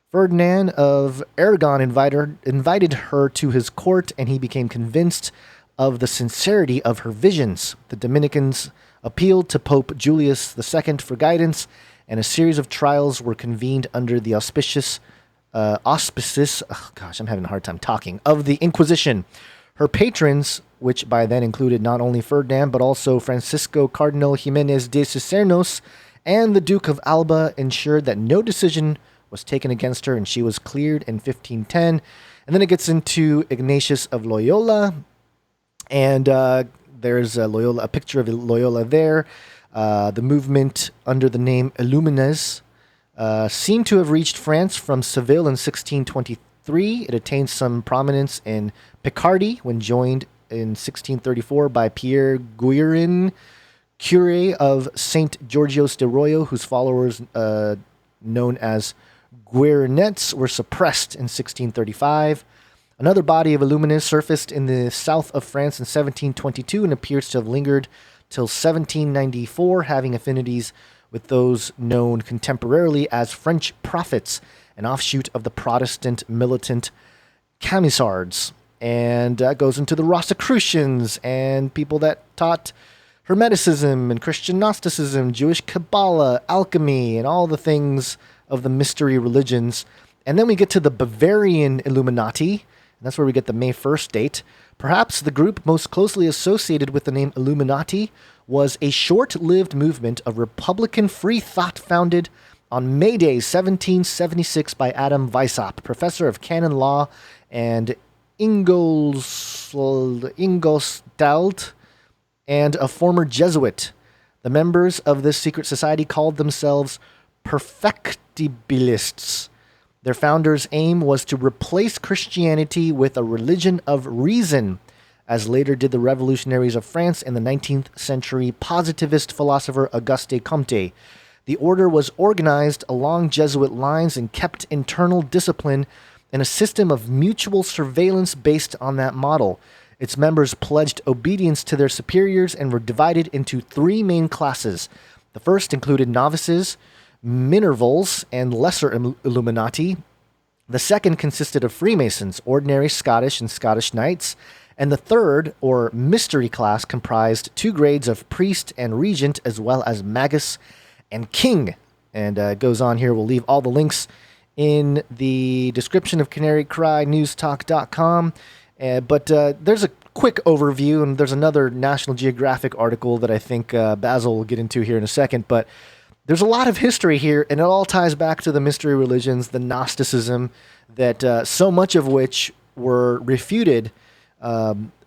Ferdinand of Aragon invited her to his court, and he became convinced of the sincerity of her visions. The Dominicans appealed to Pope Julius II for guidance, and a series of trials were convened under the auspices, of the Inquisition. Her patrons, which by then included not only Ferdinand, but also Francisco Cardinal Jimenez de Cisneros and the Duke of Alba, ensured that no decision was taken against her, and she was cleared in 1510. And then it gets into Ignatius of Loyola, and there's a picture of Loyola there. The movement under the name Illumines seemed to have reached France from Seville in 1623. It attained some prominence in Picardy when joined in 1634 by Pierre Guérin, cure of Saint Georgios de Royo, whose followers, known as Guérinettes, were suppressed in 1635. Another body of Illuminés surfaced in the south of France in 1722 and appears to have lingered till 1794, having affinities with those known contemporarily as French prophets, an offshoot of the Protestant militant Camisards. And goes into the Rosicrucians and people that taught Hermeticism and Christian Gnosticism, Jewish Kabbalah, alchemy, and all the things of the mystery religions. And then we get to the Bavarian Illuminati, and that's where we get the May 1st date. Perhaps the group most closely associated with the name Illuminati was a short-lived movement of Republican free thought founded on May Day 1776 by Adam Weishaupt, professor of canon law and Ingolstadt, and a former Jesuit. The members of this secret society called themselves Perfectibilists. Their founders' aim was to replace Christianity with a religion of reason, as later did the revolutionaries of France and the 19th century positivist philosopher Auguste Comte. The order was organized along Jesuit lines and kept internal discipline in a system of mutual surveillance based on that model. Its members pledged obedience to their superiors and were divided into three main classes. The first included novices, Minervals, and lesser Illuminati. The second consisted of Freemasons, ordinary Scottish and Scottish Knights. And the third, or mystery class, comprised two grades of priest and regent, as well as magus and king. And it goes on here. We'll leave all the links in the description of canarycrynewstalk.com. But there's a quick overview, and there's another National Geographic article that I think Basil will get into here in a second. But there's a lot of history here, and it all ties back to the mystery religions, the Gnosticism, that so much of which were refuted,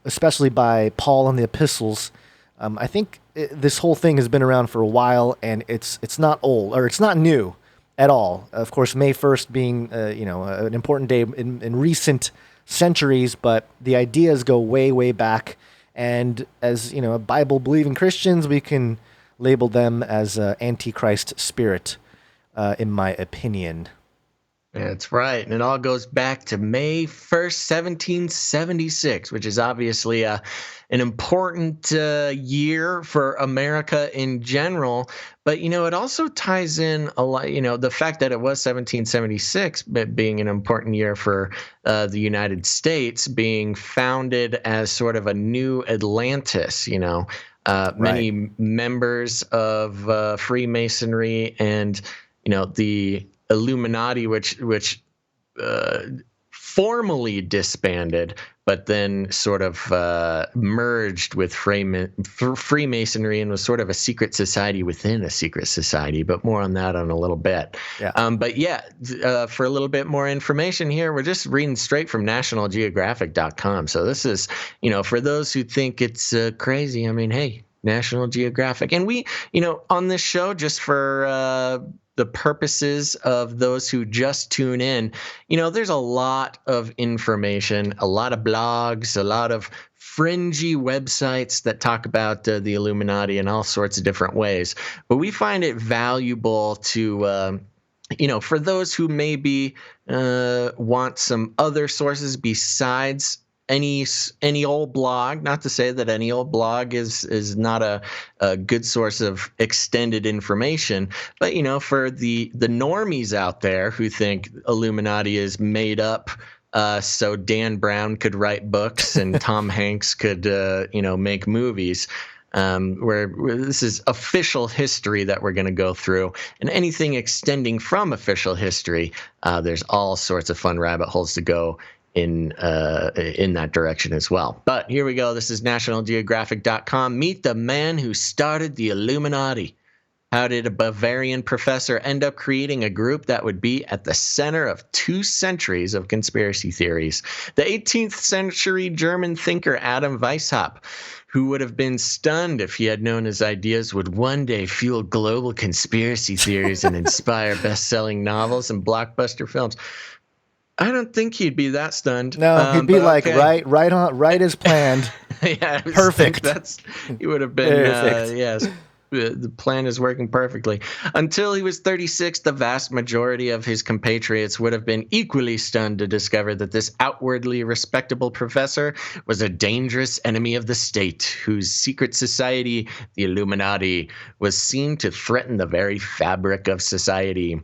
especially by Paul in the epistles. I think this whole thing has been around for a while, and it's not old, or it's not new at all. Of course, May 1st being an important day in recent centuries, but the ideas go way, way back. And as Bible-believing Christians, we can label them as Antichrist spirit, in my opinion. That's right. And it all goes back to May 1st, 1776, which is obviously an important year for America in general. But, it also ties in a lot, the fact that it was 1776, but being an important year for the United States, being founded as sort of a new Atlantis, many members of Freemasonry and, the Illuminati, which formally disbanded, but then sort of merged with Freemasonry and was sort of a secret society within a secret society. But more on that in a little bit. Yeah. For a little bit more information here, we're just reading straight from NationalGeographic.com. So this is, for those who think it's crazy. I mean, hey, National Geographic, and we, on this show, just for the purposes of those who just tune in, there's a lot of information, a lot of blogs, a lot of fringy websites that talk about the Illuminati in all sorts of different ways. But we find it valuable to, for those who maybe want some other sources besides any old blog, not to say that any old blog is not a good source of extended information, but for the normies out there who think Illuminati is made up so Dan Brown could write books and Tom Hanks could make movies, where this is official history that we're going to go through, and anything extending from official history, there's all sorts of fun rabbit holes to go in that direction as well. But here we go. This is NationalGeographic.com. Meet the man who started the Illuminati. How did a Bavarian professor end up creating a group that would be at the center of 2 centuries of conspiracy theories? The 18th century German thinker Adam Weishaupt, who would have been stunned if he had known his ideas would one day fuel global conspiracy theories and inspire best-selling novels and blockbuster films. I don't think he'd be that stunned. No, he'd be like, okay. right as planned. Yeah, perfect. He would have been, yes. The plan is working perfectly. Until he was 36, the vast majority of his compatriots would have been equally stunned to discover that this outwardly respectable professor was a dangerous enemy of the state, whose secret society, the Illuminati, was seen to threaten the very fabric of society.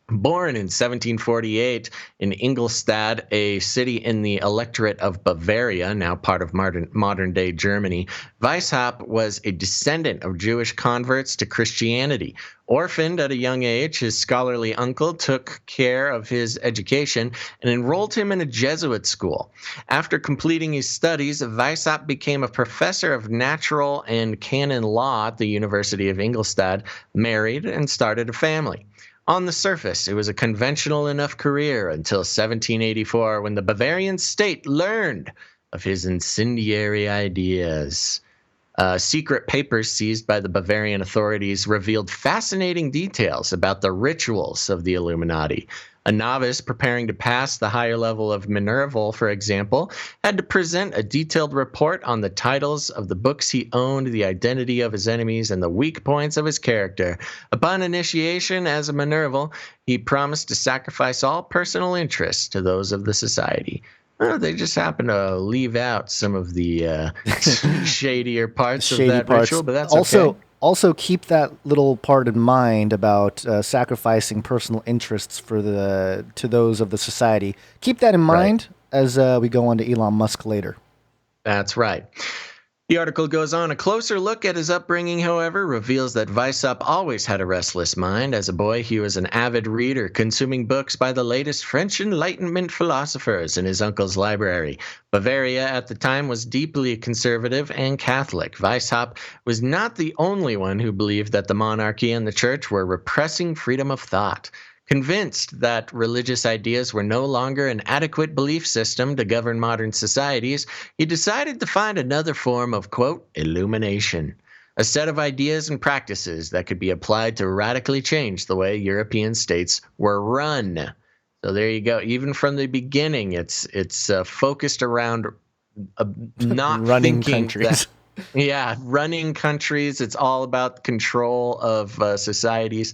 Born in 1748 in Ingolstadt, a city in the electorate of Bavaria, now part of modern-day Germany, Weishaupt was a descendant of Jewish converts to Christianity. Orphaned at a young age, his scholarly uncle took care of his education and enrolled him in a Jesuit school. After completing his studies, Weishaupt became a professor of natural and canon law at the University of Ingolstadt, married, and started a family. On the surface, it was a conventional enough career until 1784, when the Bavarian state learned of his incendiary ideas. Secret papers seized by the Bavarian authorities revealed fascinating details about the rituals of the Illuminati. A novice preparing to pass the higher level of Minerval, for example, had to present a detailed report on the titles of the books he owned, the identity of his enemies, and the weak points of his character. Upon initiation as a Minerval, he promised to sacrifice all personal interests to those of the society. Well, they just happen to leave out some of the shadier parts of Shady that parts. ritual, but that's also, okay. Also keep that little part in mind about sacrificing personal interests to those of the society. Keep that in mind as we go on to Elon Musk later. That's right. The article goes on. A closer look at his upbringing, however, reveals that Weishaupt always had a restless mind. As a boy, he was an avid reader, consuming books by the latest French Enlightenment philosophers in his uncle's library. Bavaria at the time was deeply conservative and Catholic. Weishaupt was not the only one who believed that the monarchy and the church were repressing freedom of thought. Convinced that religious ideas were no longer an adequate belief system to govern modern societies, he decided to find another form of, quote, illumination, a set of ideas and practices that could be applied to radically change the way European states were run. So there you go. Even from the beginning, it's focused around not running thinking countries. Running countries. It's all about control of societies.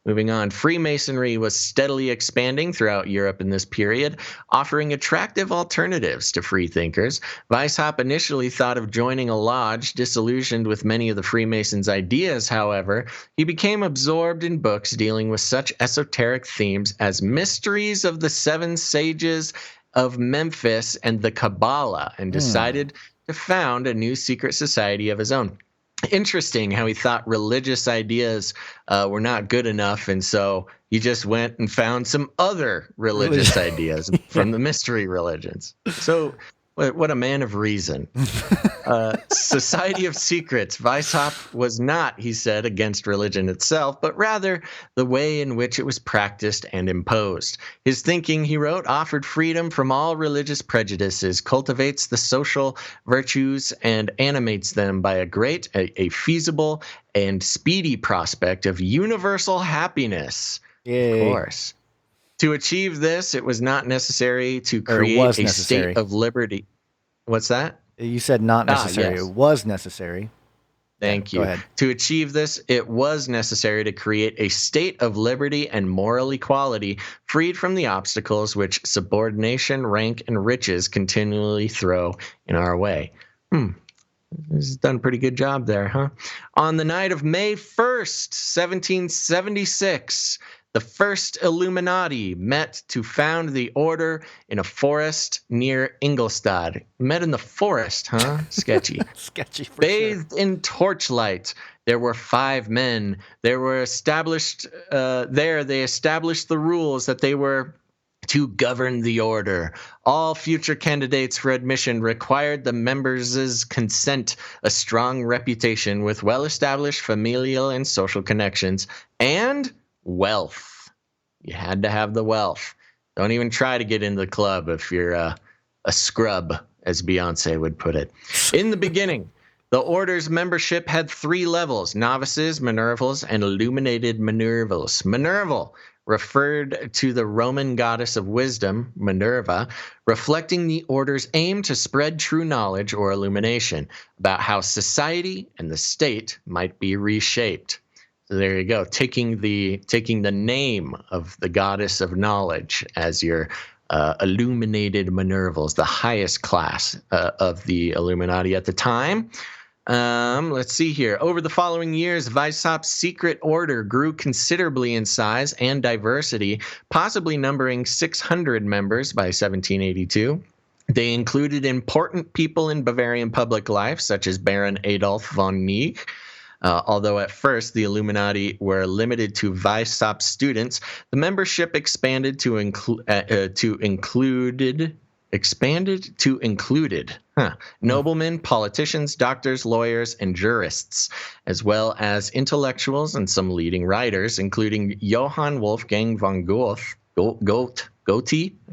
Moving on, Freemasonry was steadily expanding throughout Europe in this period, offering attractive alternatives to freethinkers. Weishaupt initially thought of joining a lodge. Disillusioned with many of the Freemasons' ideas, however, he became absorbed in books dealing with such esoteric themes as Mysteries of the Seven Sages of Memphis and the Kabbalah, and decided to found a new secret society of his own. Interesting how he thought religious ideas were not good enough, and so he just went and found some other religious ideas from the mystery religions. So what a man of reason. Society of Secrets. Weishaupt was not, he said, against religion itself, but rather the way in which it was practiced and imposed. His thinking, he wrote, offered freedom from all religious prejudices, cultivates the social virtues, and animates them by a feasible and speedy prospect of universal happiness. Yay. Of course. To achieve this, it was not necessary to create a state of liberty. What's that? You said not necessary. Yes. It was necessary. Thank you. Go ahead. To achieve this, it was necessary to create a state of liberty and moral equality, freed from the obstacles which subordination, rank, and riches continually throw in our way. He's done a pretty good job there, huh? On the night of May 1st, 1776, the first Illuminati met to found the order in a forest near Ingolstadt. Met in the forest, huh? Sketchy. Sketchy for Bathed in torchlight. There were 5 men. They established the rules that they were to govern the order. All future candidates for admission required the members' consent, a strong reputation with well-established familial and social connections, and wealth. You had to have the wealth. Don't even try to get into the club if you're a scrub, as Beyonce would put it. In the beginning, the order's membership had 3 levels: novices, minervals, and illuminated minervals. Minerval referred to the Roman goddess of wisdom, Minerva, reflecting the order's aim to spread true knowledge or illumination about how society and the state might be reshaped. So there you go, taking the name of the goddess of knowledge as your illuminated Minervals, the highest class of the Illuminati at the time. Let's see here. Over the following years, Weishaupt's secret order grew considerably in size and diversity, possibly numbering 600 members by 1782. They included important people in Bavarian public life, such as Baron Adolf von Neig. Although at first the Illuminati were limited to Weishaupt students, the membership expanded to included noblemen, politicians, doctors, lawyers, and jurists, as well as intellectuals and some leading writers, including Johann Wolfgang von Goethe. I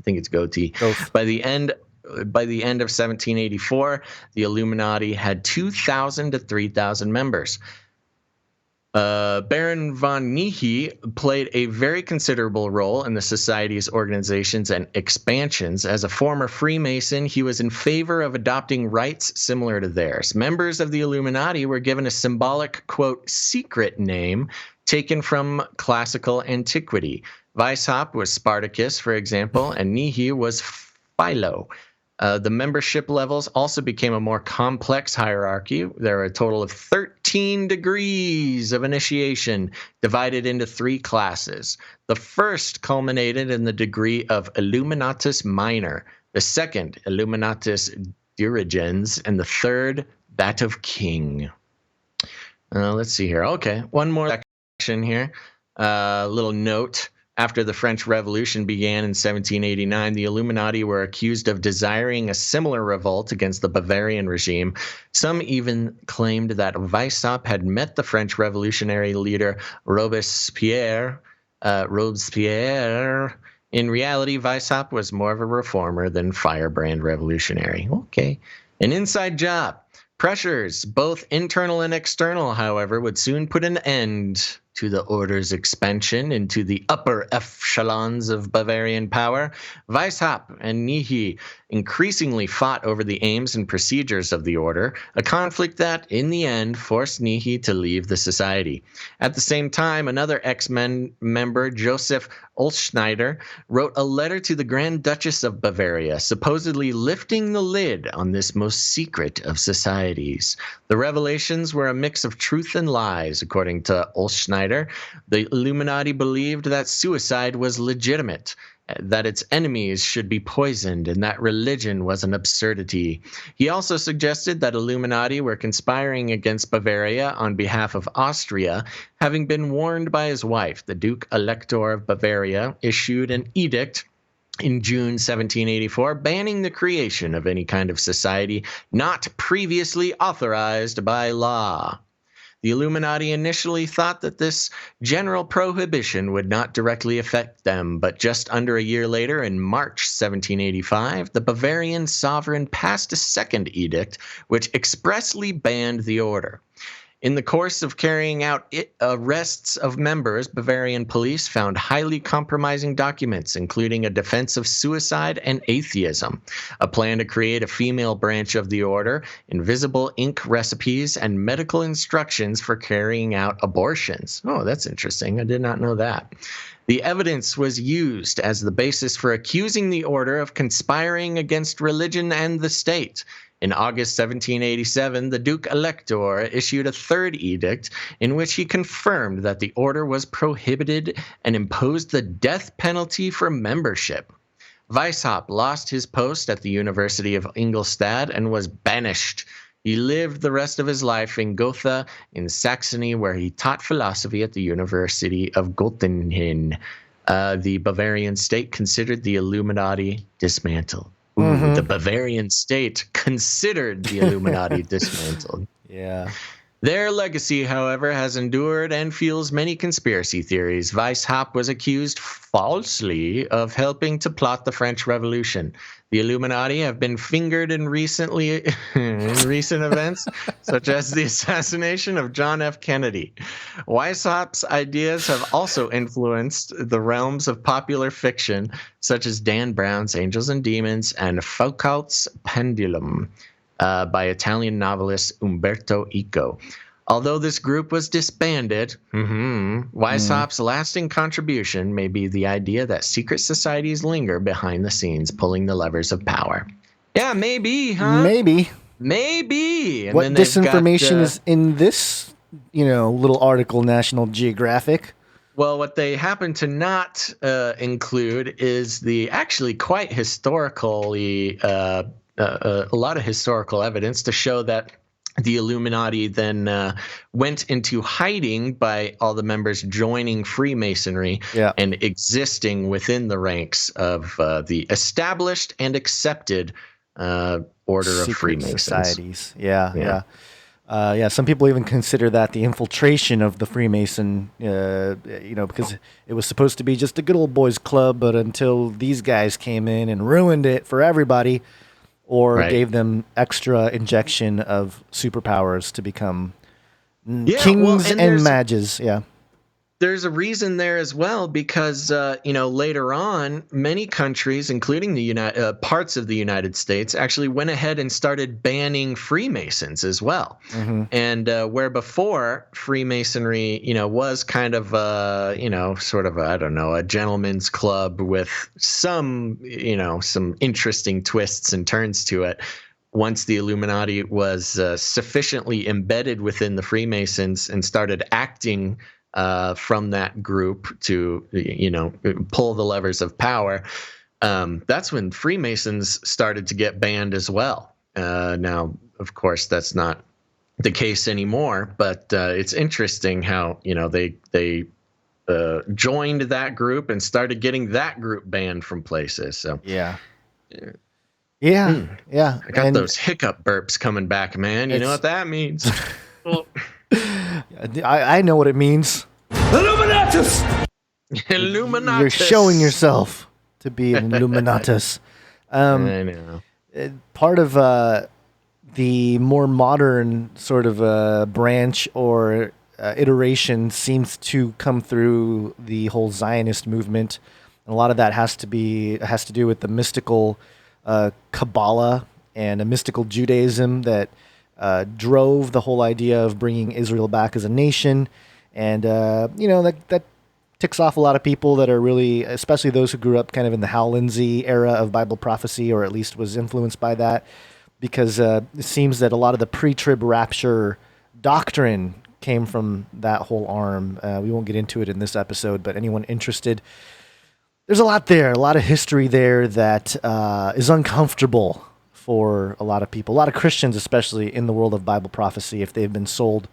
think it's Goethe. By the end of 1784, the Illuminati had 2,000 to 3,000 members. Baron von Neig played a very considerable role in the society's organizations and expansions. As a former Freemason, he was in favor of adopting rites similar to theirs. Members of the Illuminati were given a symbolic, quote, secret name taken from classical antiquity. Weishaupt was Spartacus, for example, and Neig was Philo. The membership levels also became a more complex hierarchy. There are a total of 13 degrees of initiation divided into 3 classes. The first culminated in the degree of Illuminatus Minor, the second, Illuminatus Dirigens, and the third, that of King. Let's see here. Okay, one more section here. Little note. After the French Revolution began in 1789, the Illuminati were accused of desiring a similar revolt against the Bavarian regime. Some even claimed that Weishaupt had met the French revolutionary leader Robespierre. In reality, Weishaupt was more of a reformer than firebrand revolutionary. Okay. An inside job. Pressures, both internal and external, however, would soon put an end to the order's expansion into the upper echelons of Bavarian power. Weishaupt and Nihi increasingly fought over the aims and procedures of the order, a conflict that, in the end, forced Nihi to leave the society. At the same time, another ex-member, Joseph Olschneider, wrote a letter to the Grand Duchess of Bavaria, supposedly lifting the lid on this most secret of societies. The revelations were a mix of truth and lies, according to Olschneider. The Illuminati believed that suicide was legitimate, that its enemies should be poisoned, and that religion was an absurdity. He also suggested that Illuminati were conspiring against Bavaria on behalf of Austria, having been warned by his wife. The Duke Elector of Bavaria issued an edict in June 1784 banning the creation of any kind of society not previously authorized by law. The Illuminati initially thought that this general prohibition would not directly affect them, but just under a year later, in March 1785, the Bavarian sovereign passed a second edict which expressly banned the order. In the course of carrying out arrests of members, Bavarian police found highly compromising documents, including a defense of suicide and atheism, a plan to create a female branch of the order, invisible ink recipes, and medical instructions for carrying out abortions. Oh, that's interesting. I did not know that. The evidence was used as the basis for accusing the order of conspiring against religion and the state. In August 1787, the Duke Elector issued a third edict in which he confirmed that the order was prohibited and imposed the death penalty for membership. Weishaupt lost his post at the University of Ingolstadt and was banished. He lived the rest of his life in Gotha in Saxony, where he taught philosophy at the University of Göttingen. The Bavarian state considered the Illuminati dismantled. The Bavarian state considered the Illuminati dismantled. Yeah. Their legacy, however, has endured and fuels many conspiracy theories. Weishaupt was accused falsely of helping to plot the French Revolution. The Illuminati have been fingered in recent events, such as the assassination of John F. Kennedy. Weishaupt's ideas have also influenced the realms of popular fiction, such as Dan Brown's Angels and Demons and Foucault's Pendulum by Italian novelist Umberto Eco. Although this group was disbanded, Weishaupt's lasting contribution may be the idea that secret societies linger behind the scenes, pulling the levers of power. Yeah, maybe, huh? Maybe. And what disinformation is in this, little article, National Geographic? Well, what they happen to not include is the actually quite historically, a lot of historical evidence to show that the Illuminati then went into hiding by all the members joining Freemasonry and existing within the ranks of the established and accepted order Secret of Freemasons. Societies. Yeah. Some people even consider that the infiltration of the Freemason, because it was supposed to be just a good old boys club, but until these guys came in and ruined it for everybody, or gave them extra injection of superpowers to become kings and mages. Yeah. there's a reason there as well, because later on, many countries, including the parts of the United States, actually went ahead and started banning Freemasons as well. Mm-hmm. And where before Freemasonry, was kind of sort of a gentleman's club with some interesting twists and turns to it. Once the Illuminati was sufficiently embedded within the Freemasons and started acting from that group to, pull the levers of power, that's when Freemasons started to get banned as well. Now, of course, that's not the case anymore, but it's interesting how, they joined that group and started getting that group banned from places. So Yeah. I got those hiccup burps coming back, man. You know what that means? I know what it means. Illuminatus! Illuminatus. You're showing yourself to be an Illuminatus. I know. Part of the more modern sort of branch or iteration seems to come through the whole Zionist movement. And a lot of that has to do with the mystical Kabbalah and a mystical Judaism that drove the whole idea of bringing Israel back as a nation. And, that ticks off a lot of people that are really, especially those who grew up kind of in the Hal Lindsey era of Bible prophecy, or at least was influenced by that, because it seems that a lot of the pre-trib rapture doctrine came from that whole arm. We won't get into it in this episode, but anyone interested, there's a lot there, a lot of history there that is uncomfortable for a lot of people, a lot of Christians, especially in the world of Bible prophecy, if they've been sold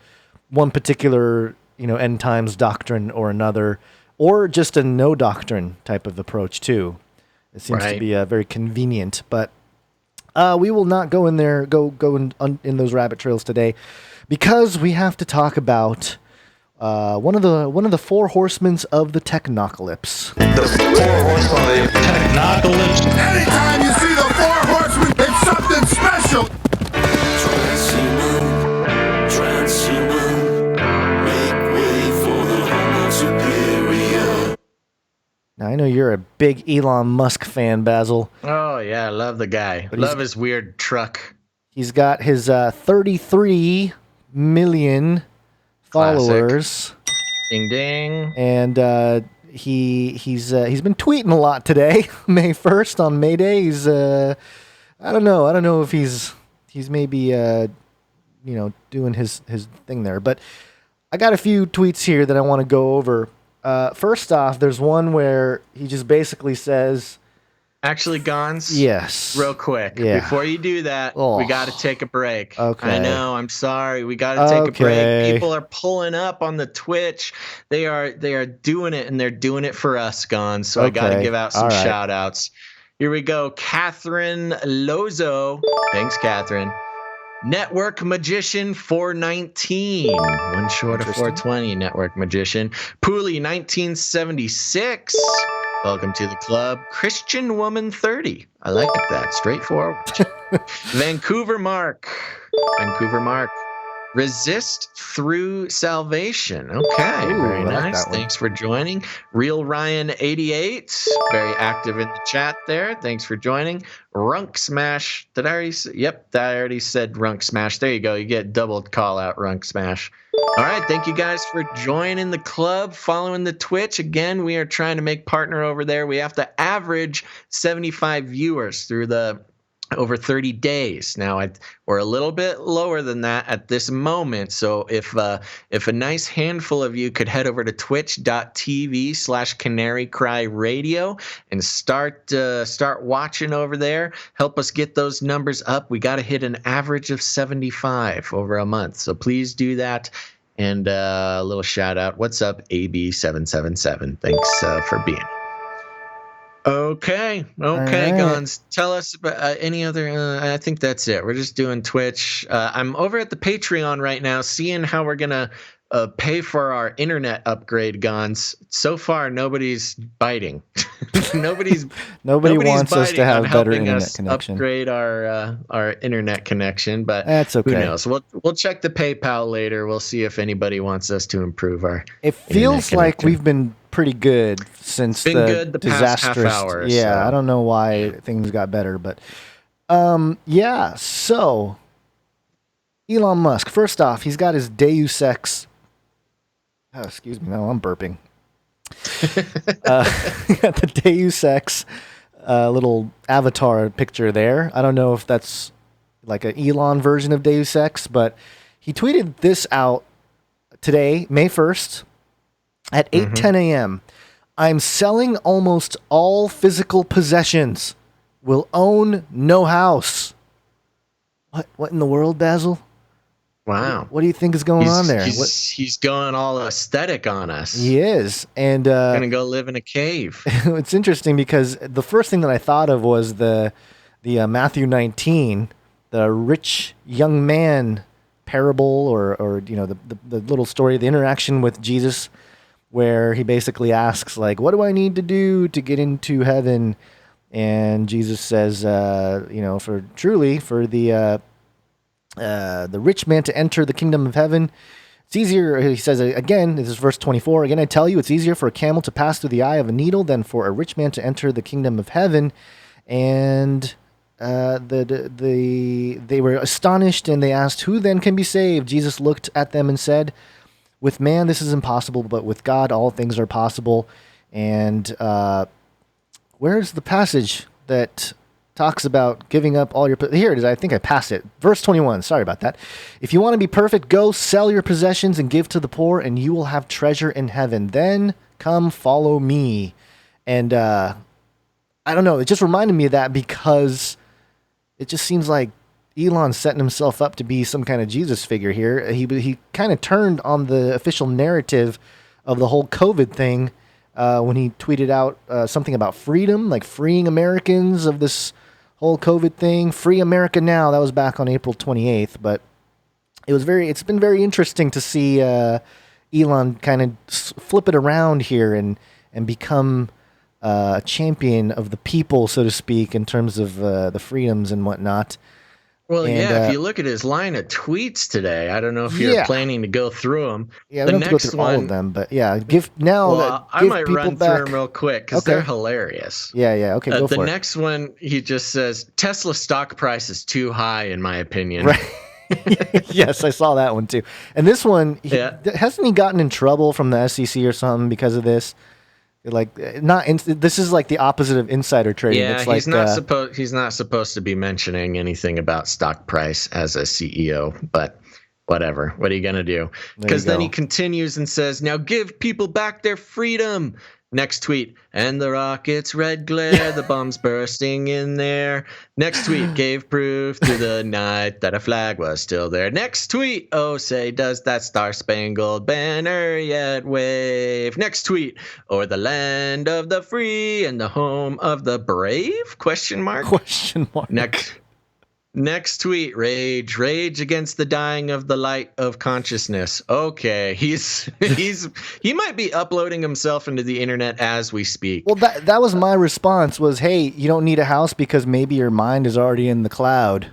one particular, end times doctrine or another, or just a no doctrine type of approach too. It seems to be very convenient, but we will not go in there, go in those rabbit trails today, because we have to talk about one of the four horsemen of the technocalypse. The four horsemen of the technocalypse. Anytime you see the four horsemen, it's something special. Transhuman, make way for the Homo superior. Now, I know you're a big Elon Musk fan, Basil. Oh, yeah, I love the guy. Love his weird truck. He's got his 33 million followers. Classic. Ding, ding. And he's been tweeting a lot today, May 1st, on May Day. He's, I don't know if he's maybe, doing his thing there. But I got a few tweets here that I want to go over. First off, there's one where he just basically says... Actually, Gonz, yes. Real quick, before you do that, we got to take a break. Okay. I know, I'm sorry. We got to take a break. People are pulling up on the Twitch. They are doing it, and they're doing it for us, Gonz. So I got to give out some shout outs. Here we go. Catherine Lozo. Thanks, Catherine. Network Magician 419. One short of 420. Network Magician. Pooley 1976. Welcome to the club. Christian Woman 30. I like that. Straightforward. Vancouver Mark. Resist Through Salvation. Okay. Ooh, very I like nice. that one. Thanks for joining. Real Ryan 88. Very active in the chat there. Thanks for joining. Runk Smash. Did I already say? Yep, I already said Runk Smash. There you go. You get double call out Runk Smash. All right. Thank you guys for joining the club, following the Twitch. Again, we are trying to make partner over there. We have to average 75 viewers through the over 30 days. Now, we're a little bit lower than that at this moment. So if a nice handful of you could head over to twitch.tv/Canary Cry Radio and start watching over there, help us get those numbers up. We got to hit an average of 75 over a month. So please do that. And a little shout out. What's up, AB777? Thanks for being here. Okay, right. Gonz. Tell us about any other. I think that's it. We're just doing Twitch. I'm over at the Patreon right now, seeing how we're gonna pay for our internet upgrade, Gonz. So far, nobody's biting. nobody's Nobody wants us biting to have on better helping internet us connection. upgrade our internet connection, but That's okay. Who knows? We'll check the PayPal later. We'll see if anybody wants us to improve our. It feels like we've been pretty good since the past half disastrous. hour. Yeah, I don't know why things got better, but yeah. So Elon Musk. First off, he's got his Deus Ex. Oh, excuse me. No, I'm burping. He got the Deus Ex little avatar picture there. I don't know if that's like an Elon version of Deus Ex, but he tweeted this out today, May 1st, at 8:10 a.m. I'm selling almost all physical possessions. Will own no house. What in the world, Basil? Wow. What do you think is going on there? He's going all aesthetic on us. He is. And gonna go live in a cave. It's interesting because the first thing that I thought of was the Matthew 19, the rich young man parable, or you know, the little story, the interaction with Jesus, where he basically asks, like, what do I need to do to get into heaven? And Jesus says, you know, for the rich man to enter the kingdom of heaven, it's easier, he says again, this is verse 24, again I tell you, it's easier for a camel to pass through the eye of a needle than for a rich man to enter the kingdom of heaven. And they were astonished, and they asked, who then can be saved? Jesus looked at them and said, with man this is impossible, but with God all things are possible. And where's the passage that talks about giving up all your... Here it is. I think I passed it. Verse 21. Sorry about that. If you want to be perfect, go sell your possessions and give to the poor, and you will have treasure in heaven. Then come follow me. And I don't know. It just reminded me of that because it just seems like Elon's setting himself up to be some kind of Jesus figure here. He kind of turned on the official narrative of the whole COVID thing when he tweeted out something about freedom, like freeing Americans of this whole COVID thing. Free America now. That was back on April 28th, but it's been very interesting to see Elon kind of flip it around here and become a champion of the people, so to speak, in terms of the freedoms and whatnot. Well, if you look at his line of tweets today, I don't know if you're planning to go through them. Yeah, we don't have to go through all of them, but yeah, I might run through them real quick because they're hilarious. Yeah, okay, go for it. The next one, he just says, Tesla stock price is too high, in my opinion. Right. Yes, I saw that one too. And this one, hasn't he gotten in trouble from the SEC or something because of this? Like, this is like the opposite of insider trading. Yeah, it's like, he's not supposed to be mentioning anything about stock price as a CEO, but whatever. What are you gonna do? Because then he continues and says, "Now give people back their freedom." Next tweet, and the rocket's red glare, the bombs bursting in there. Next tweet, gave proof through the night that a flag was still there. Next tweet, oh say, does that star-spangled banner yet wave? Next tweet, o'er the land of the free and the home of the brave? Question mark. Next tweet, rage against the dying of the light of consciousness. Okay, he might be uploading himself into the internet as we speak. Well, that was my response was, hey, you don't need a house because maybe your mind is already in the cloud,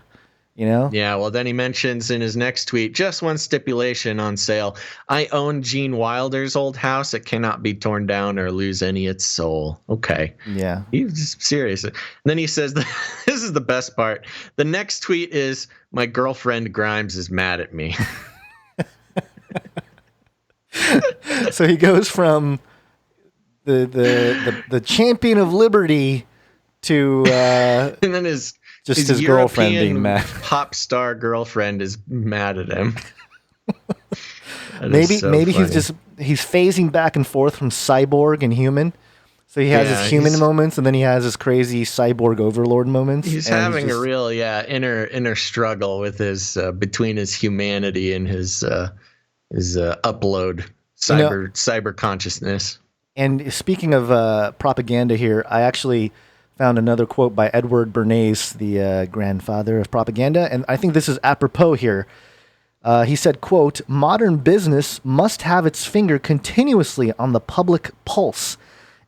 you know? Yeah, well, then he mentions in his next tweet, just one stipulation on sale. I own Gene Wilder's old house. It cannot be torn down or lose any its soul. Okay. Yeah. He's serious. And then he says, this is the best part. The next tweet is, my girlfriend Grimes is mad at me. So he goes from the champion of liberty to and then his girlfriend being mad. Pop star girlfriend is mad at him. Maybe he's phasing back and forth from cyborg and human. So he has his human moments, and then he has his crazy cyborg overlord moments. He's having a real inner struggle with his between his humanity and his upload cyber consciousness. And speaking of propaganda here, I actually found another quote by Edward Bernays, the grandfather of propaganda, and I think this is apropos here. He said, quote, "Modern business must have its finger continuously on the public pulse.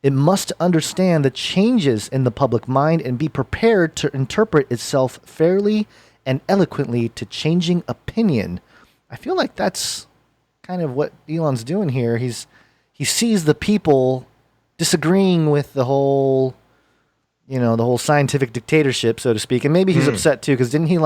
It must understand the changes in the public mind and be prepared to interpret itself fairly and eloquently to changing opinion." I feel like that's kind of what Elon's doing here. He sees the people disagreeing with the whole scientific dictatorship, so to speak. And maybe he's upset too, because didn't he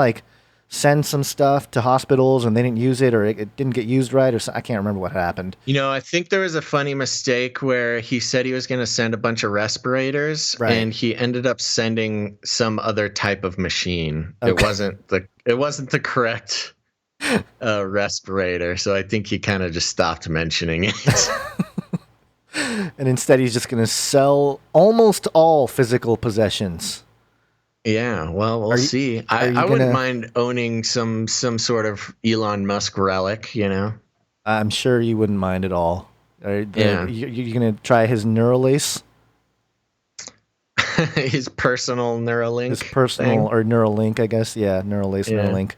send some stuff to hospitals and they didn't use it, or it didn't get used right, or I can't remember what happened. I think there was a funny mistake where he said he was going to send a bunch of respirators, right, and he ended up sending some other type of machine. Okay. It wasn't the correct respirator, so I think he kind of just stopped mentioning it. And instead, he's just going to sell almost all physical possessions. Yeah, well, we'll see. I wouldn't mind owning some sort of Elon Musk relic, I'm sure you wouldn't mind at all. You're going to try his Neuralace? His personal Neuralink? His personal, thing? Or Neuralink, I guess. Yeah, Neuralace, yeah. Neuralink.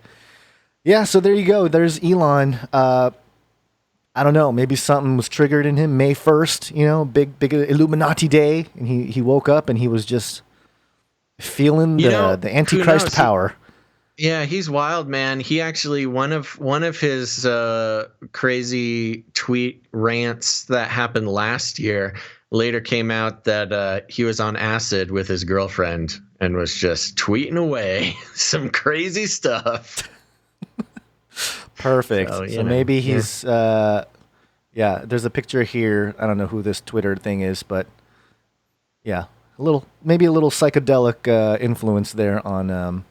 Yeah, so there you go. There's Elon. I don't know. Maybe something was triggered in him May 1st, big Illuminati day. And he woke up and he was just feeling the Antichrist power. He's wild, man. He actually, one of his crazy tweet rants that happened last year later came out that he was on acid with his girlfriend and was just tweeting away some crazy stuff. Perfect. So maybe he's there's a picture here. I don't know who this Twitter thing is, but maybe a little psychedelic influence there on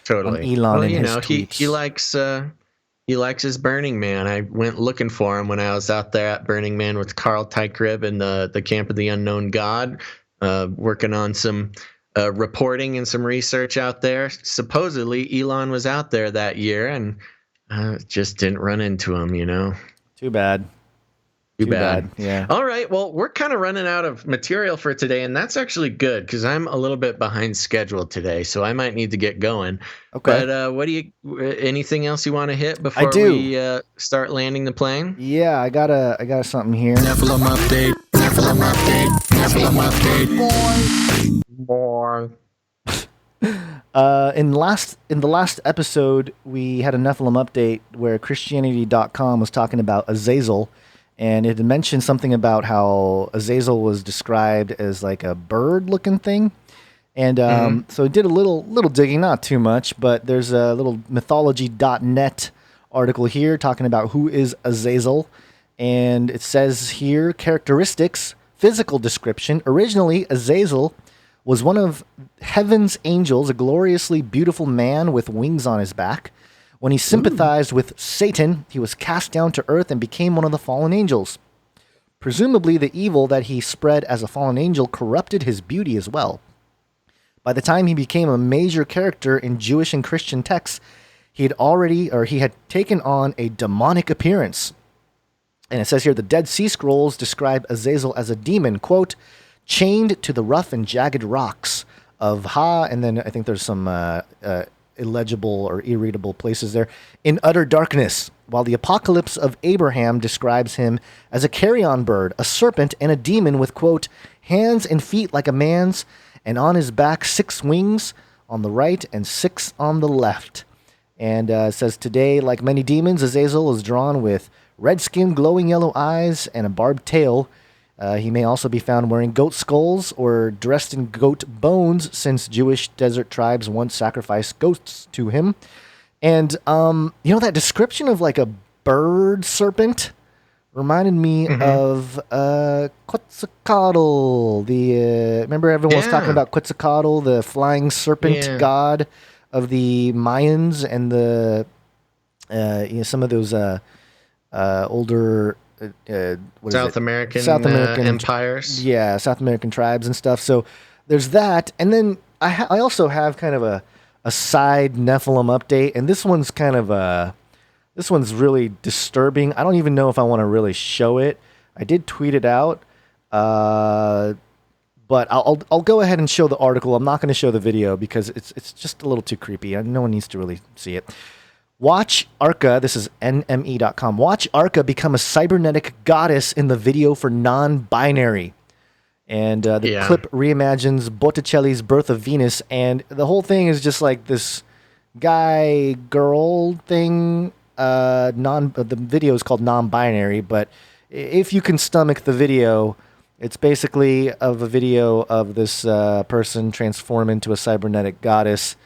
totally on Elon and his tweets. He likes his Burning Man. I went looking for him when I was out there at Burning Man with Carl Tykrib and the Camp of the Unknown God, working on some reporting and some research out there. Supposedly Elon was out there that year and just didn't run into him, Too bad. Too bad. Yeah. All right. Well, we're kind of running out of material for today, and that's actually good because I'm a little bit behind schedule today, so I might need to get going. Okay. But anything else you want to hit before we start landing the plane? Yeah, I got something here. Nephilim update. Nephilim update. Nephilim update. More. In the last episode, we had a Nephilim update where Christianity.com was talking about Azazel. And it had mentioned something about how Azazel was described as like a bird-looking thing. And so I did a little digging, not too much, but there's a little mythology.net article here talking about who is Azazel. And it says here, characteristics, physical description. Originally, Azazel was one of heaven's angels, a gloriously beautiful man with wings on his back. When he sympathized with Satan, he was cast down to earth and became one of the fallen angels. Presumably, the evil that he spread as a fallen angel corrupted his beauty as well. By the time he became a major character in Jewish and Christian texts, he had taken on a demonic appearance. And it says here, the Dead Sea Scrolls describe Azazel as a demon, quote, chained to the rough and jagged rocks of Ha, and then I think there's some illegible or irreadable places there, in utter darkness, while the Apocalypse of Abraham describes him as a carrion bird, a serpent, and a demon with, quote, hands and feet like a man's, and on his back 6 wings on the right and 6 on the left. And it says, today, like many demons, Azazel is drawn with red skin, glowing yellow eyes, and a barbed tail. He may also be found wearing goat skulls or dressed in goat bones, since Jewish desert tribes once sacrificed goats to him. And, that description of like a bird serpent reminded me of Quetzalcoatl. Remember everyone was talking about Quetzalcoatl, the flying serpent god of the Mayans and the some of those older South American empires. Yeah, South American tribes and stuff. So there's that. And then I also have kind of a side Nephilim update. And this one's this one's really disturbing. I don't even know if I want to really show it. I did tweet it out. But I'll go ahead and show the article. I'm not going to show the video because it's just a little too creepy. No one needs to really see it. Watch Arca, this is nme.com. Watch Arca become a cybernetic goddess in the video for non-binary. And the clip reimagines Botticelli's Birth of Venus, and the whole thing is just like this guy-girl thing. The video is called non-binary, but if you can stomach the video, it's basically of a video of this person transform into a cybernetic goddess,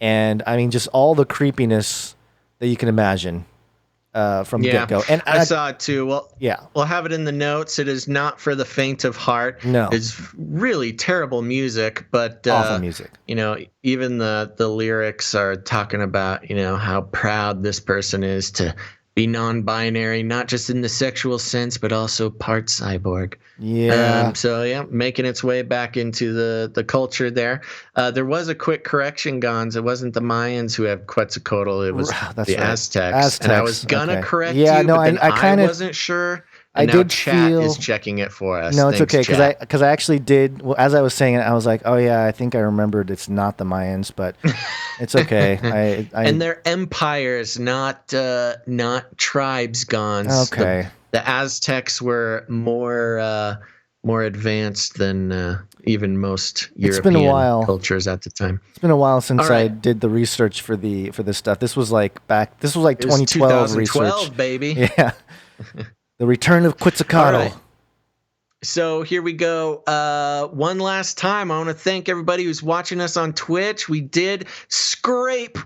and I mean just all the creepiness that you can imagine from the get-go. And I saw it too. Well, we'll have it in the notes. It is not for the faint of heart. No, it's really terrible music, but awful music. You know, even the lyrics are talking about, you know, how proud this person is to be non-binary, not just in the sexual sense, but also part cyborg. Yeah. Making its way back into the culture there. There was a quick correction, Gonz. It wasn't the Mayans who have Quetzalcoatl. It was the Aztecs. And I was gonna correct you, but then I wasn't sure. And now chat is checking it for us. No, it's okay, because I actually did. Well, as I was saying it, I was like, oh yeah, I think I remembered it's not the Mayans, but it's okay. And they're empires, not tribes, Gonz. Okay. The Aztecs were more advanced than even most European cultures at the time. It's been a while since I did the research for this stuff. This was like 2012 research, baby. Yeah. The Return of Quetzalcoatl. Right. So here we go. One last time, I want to thank everybody who's watching us on Twitch. We scraped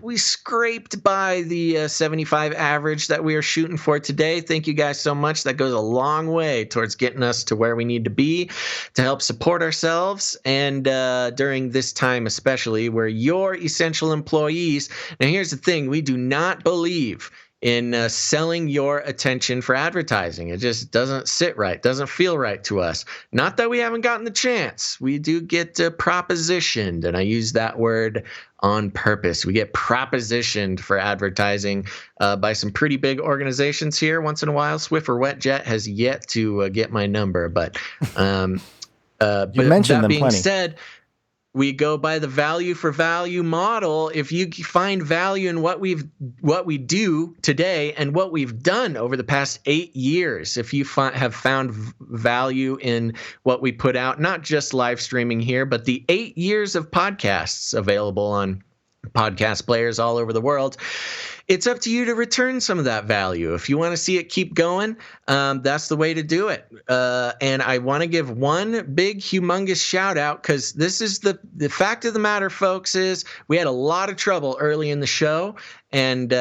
by the 75 average that we are shooting for today. Thank you guys so much. That goes a long way towards getting us to where we need to be to help support ourselves. And during this time especially, where you're essential employees. Now here's the thing. We do not believe in selling your attention for advertising. It just doesn't sit right, doesn't feel right to us. Not that we haven't gotten the chance. We do get propositioned, and I use that word on purpose. We get propositioned for advertising by some pretty big organizations here once in a while. Swiffer Wetjet has yet to get my number, but you mentioned them plenty. Said, we go by the value for value model. If you find value in what we do today and what we've done over the past 8 years, if you have found value in what we put out, not just live streaming here, but the 8 years of podcasts available on podcast players all over the world, it's up to you to return some of that value. If you want to see it keep going, that's the way to do it. And I want to give one big, humongous shout out, because this is the fact of the matter, folks, is we had a lot of trouble early in the show, and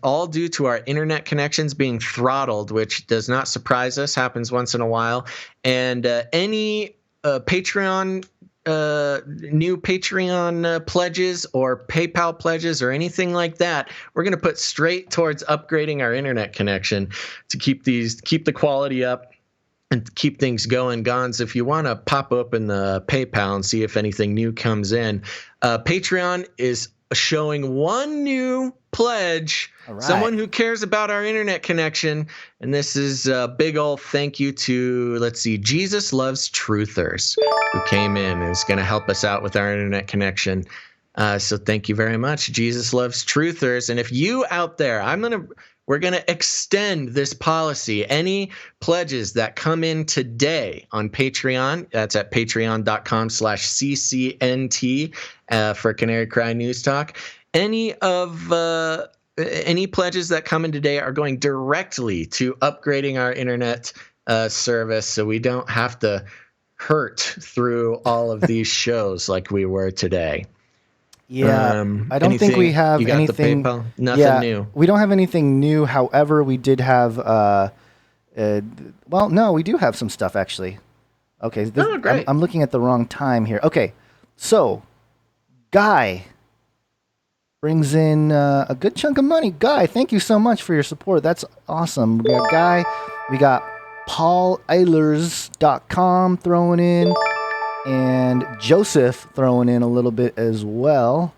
all due to our internet connections being throttled, which does not surprise us, happens once in a while. And any Patreon new Patreon pledges or PayPal pledges or anything like that, we're going to put straight towards upgrading our internet connection to keep the quality up and keep things going. Gonz, if you want to pop open the PayPal and see if anything new comes in, Patreon is showing one new pledge. Right. Someone who cares about our internet connection. And this is a big old thank you to, Jesus Loves Truthers, who came in and is going to help us out with our internet connection. So thank you very much, Jesus Loves Truthers. And if you out there, we're going to extend this policy. Any pledges that come in today on Patreon, that's at patreon.com/CCNT for Canary Cry News Talk. Any pledges that come in today are going directly to upgrading our internet service, so we don't have to hurt through all of these shows like we were today. Yeah, I don't think we have anything. Nothing new. We don't have anything new. However, we did have. No, we do have some stuff actually. Okay, great. I'm looking at the wrong time here. Okay, so Guy brings in a good chunk of money. Guy, thank you so much for your support. That's awesome. We got Guy. We got PaulEilers.com throwing in. And Joseph throwing in a little bit as well.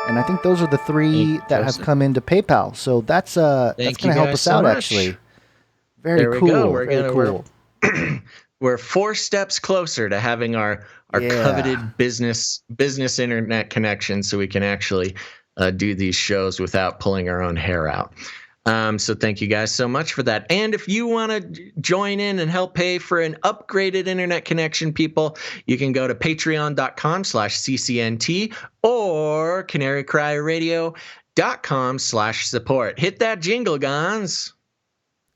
And I think those are the three that have come into PayPal. So that's going to help us out, actually. Very cool. We're 4 steps closer to having our coveted business internet connection, so we can actually do these shows without pulling our own hair out. So thank you guys so much for that. And if you want to join in and help pay for an upgraded internet connection, people, you can go to patreon.com/CCNT or canarycryradio.com/support. Hit that jingle, Gonz.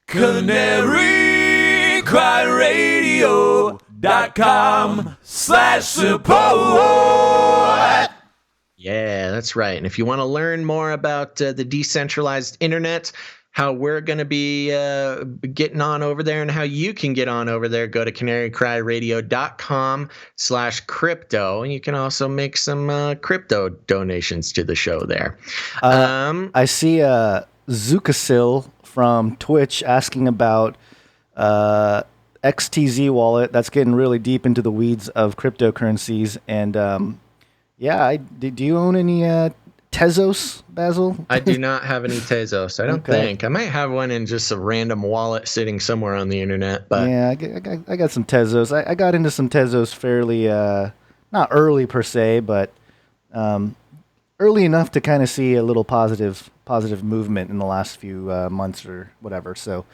canarycryradio.com/support. Yeah, that's right. And if you want to learn more about the decentralized internet, how we're going to be getting on over there and how you can get on over there, go to canarycryradio.com/crypto. And you can also make some crypto donations to the show there. I see Zukasil from Twitch asking about XTZ wallet. That's getting really deep into the weeds of cryptocurrencies. And do you own any Tezos, Basil? I do not have any Tezos. I don't think. I might have one in just a random wallet sitting somewhere on the internet. But yeah, I got some Tezos. I got into some Tezos fairly, not early per se, but early enough to kind of see a little positive movement in the last few months or whatever. So,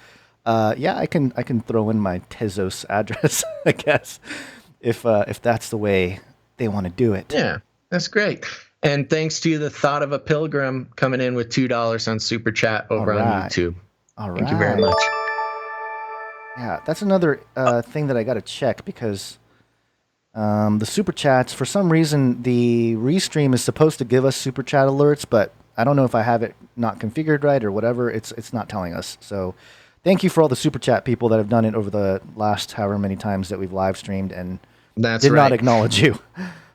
I can throw in my Tezos address, I guess, if that's the way they want to do it. Yeah, that's great. And thanks to the Thought of a Pilgrim coming in with $2 on Super Chat over on YouTube. All right. Thank you very much. Yeah, that's another thing that I got to check because the Super Chats, for some reason, the Restream is supposed to give us Super Chat alerts, but I don't know if I have it not configured right or whatever. It's not telling us. So thank you for all the Super Chat people that have done it over the last however many times that we've live streamed and did not acknowledge you.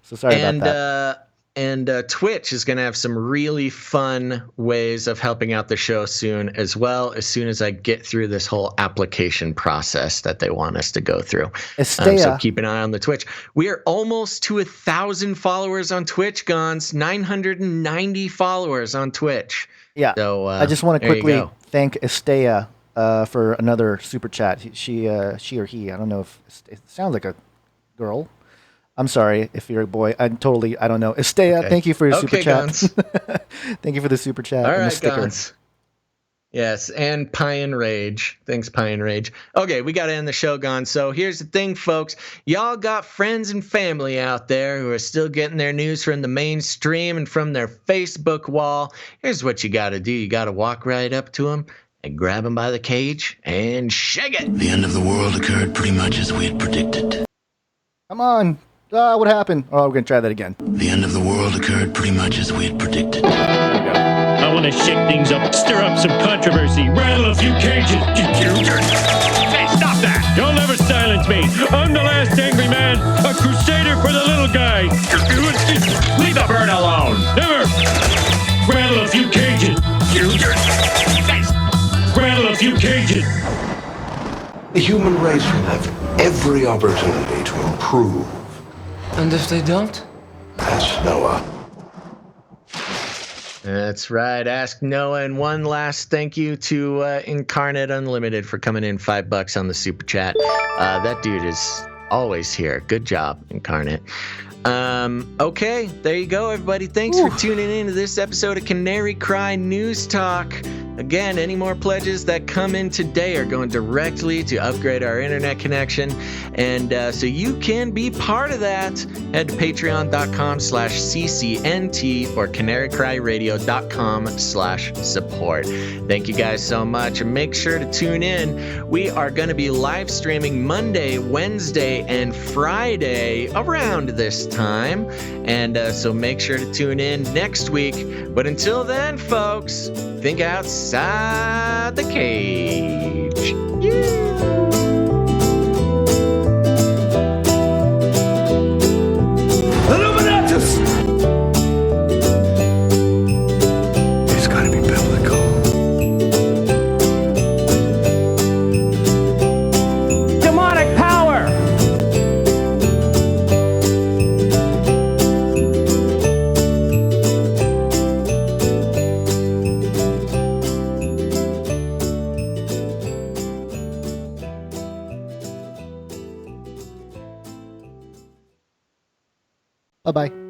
So sorry about that. And Twitch is going to have some really fun ways of helping out the show soon as well, as soon as I get through this whole application process that they want us to go through. So keep an eye on the Twitch. We are almost to 1,000 followers on Twitch, Gonz. 990 followers on Twitch. Yeah. So I just want to quickly thank Estea for another super chat. She or he, I don't know if it sounds like a girl. I'm sorry if you're a boy. I don't know. Estea, thank you for your super chat. Thank you for the super chat and the sticker. Gonz. Yes, and Pie and Rage. Thanks, Pie and Rage. Okay, we got to end the show, Gonz. So here's the thing, folks. Y'all got friends and family out there who are still getting their news from the mainstream and from their Facebook wall. Here's what you got to do. You got to walk right up to them and grab them by the cage and shake it. The end of the world occurred pretty much as we had predicted. Come on. What happened? Oh, we're going to try that again. The end of the world occurred pretty much as we had predicted. I want to shake things up, stir up some controversy, rattle a few cages. Hey, stop that! You'll never silence me. I'm the last angry man, a crusader for the little guy. Leave the bird alone. Never. Rattle a few cages. Rattle a few cages. The human race will have every opportunity to improve. And if they don't? Ask Noah. That's right. Ask Noah. And one last thank you to Incarnate Unlimited for coming in $5 on the super chat. That dude is always here. Good job, Incarnate. Okay, there you go, everybody. Thanks for tuning in to this episode of Canary Cry News Talk. Again, any more pledges that come in today are going directly to upgrade our internet connection. And so you can be part of that. Head to patreon.com/CCNT or canarycryradio.com/support. Thank you guys so much. And make sure to tune in. We are going to be live streaming Monday, Wednesday, and Friday around this time. And so make sure to tune in next week. But until then, folks, think outside the cage. Illuminatus! It's gotta be biblical. Demonic power! Bye-bye.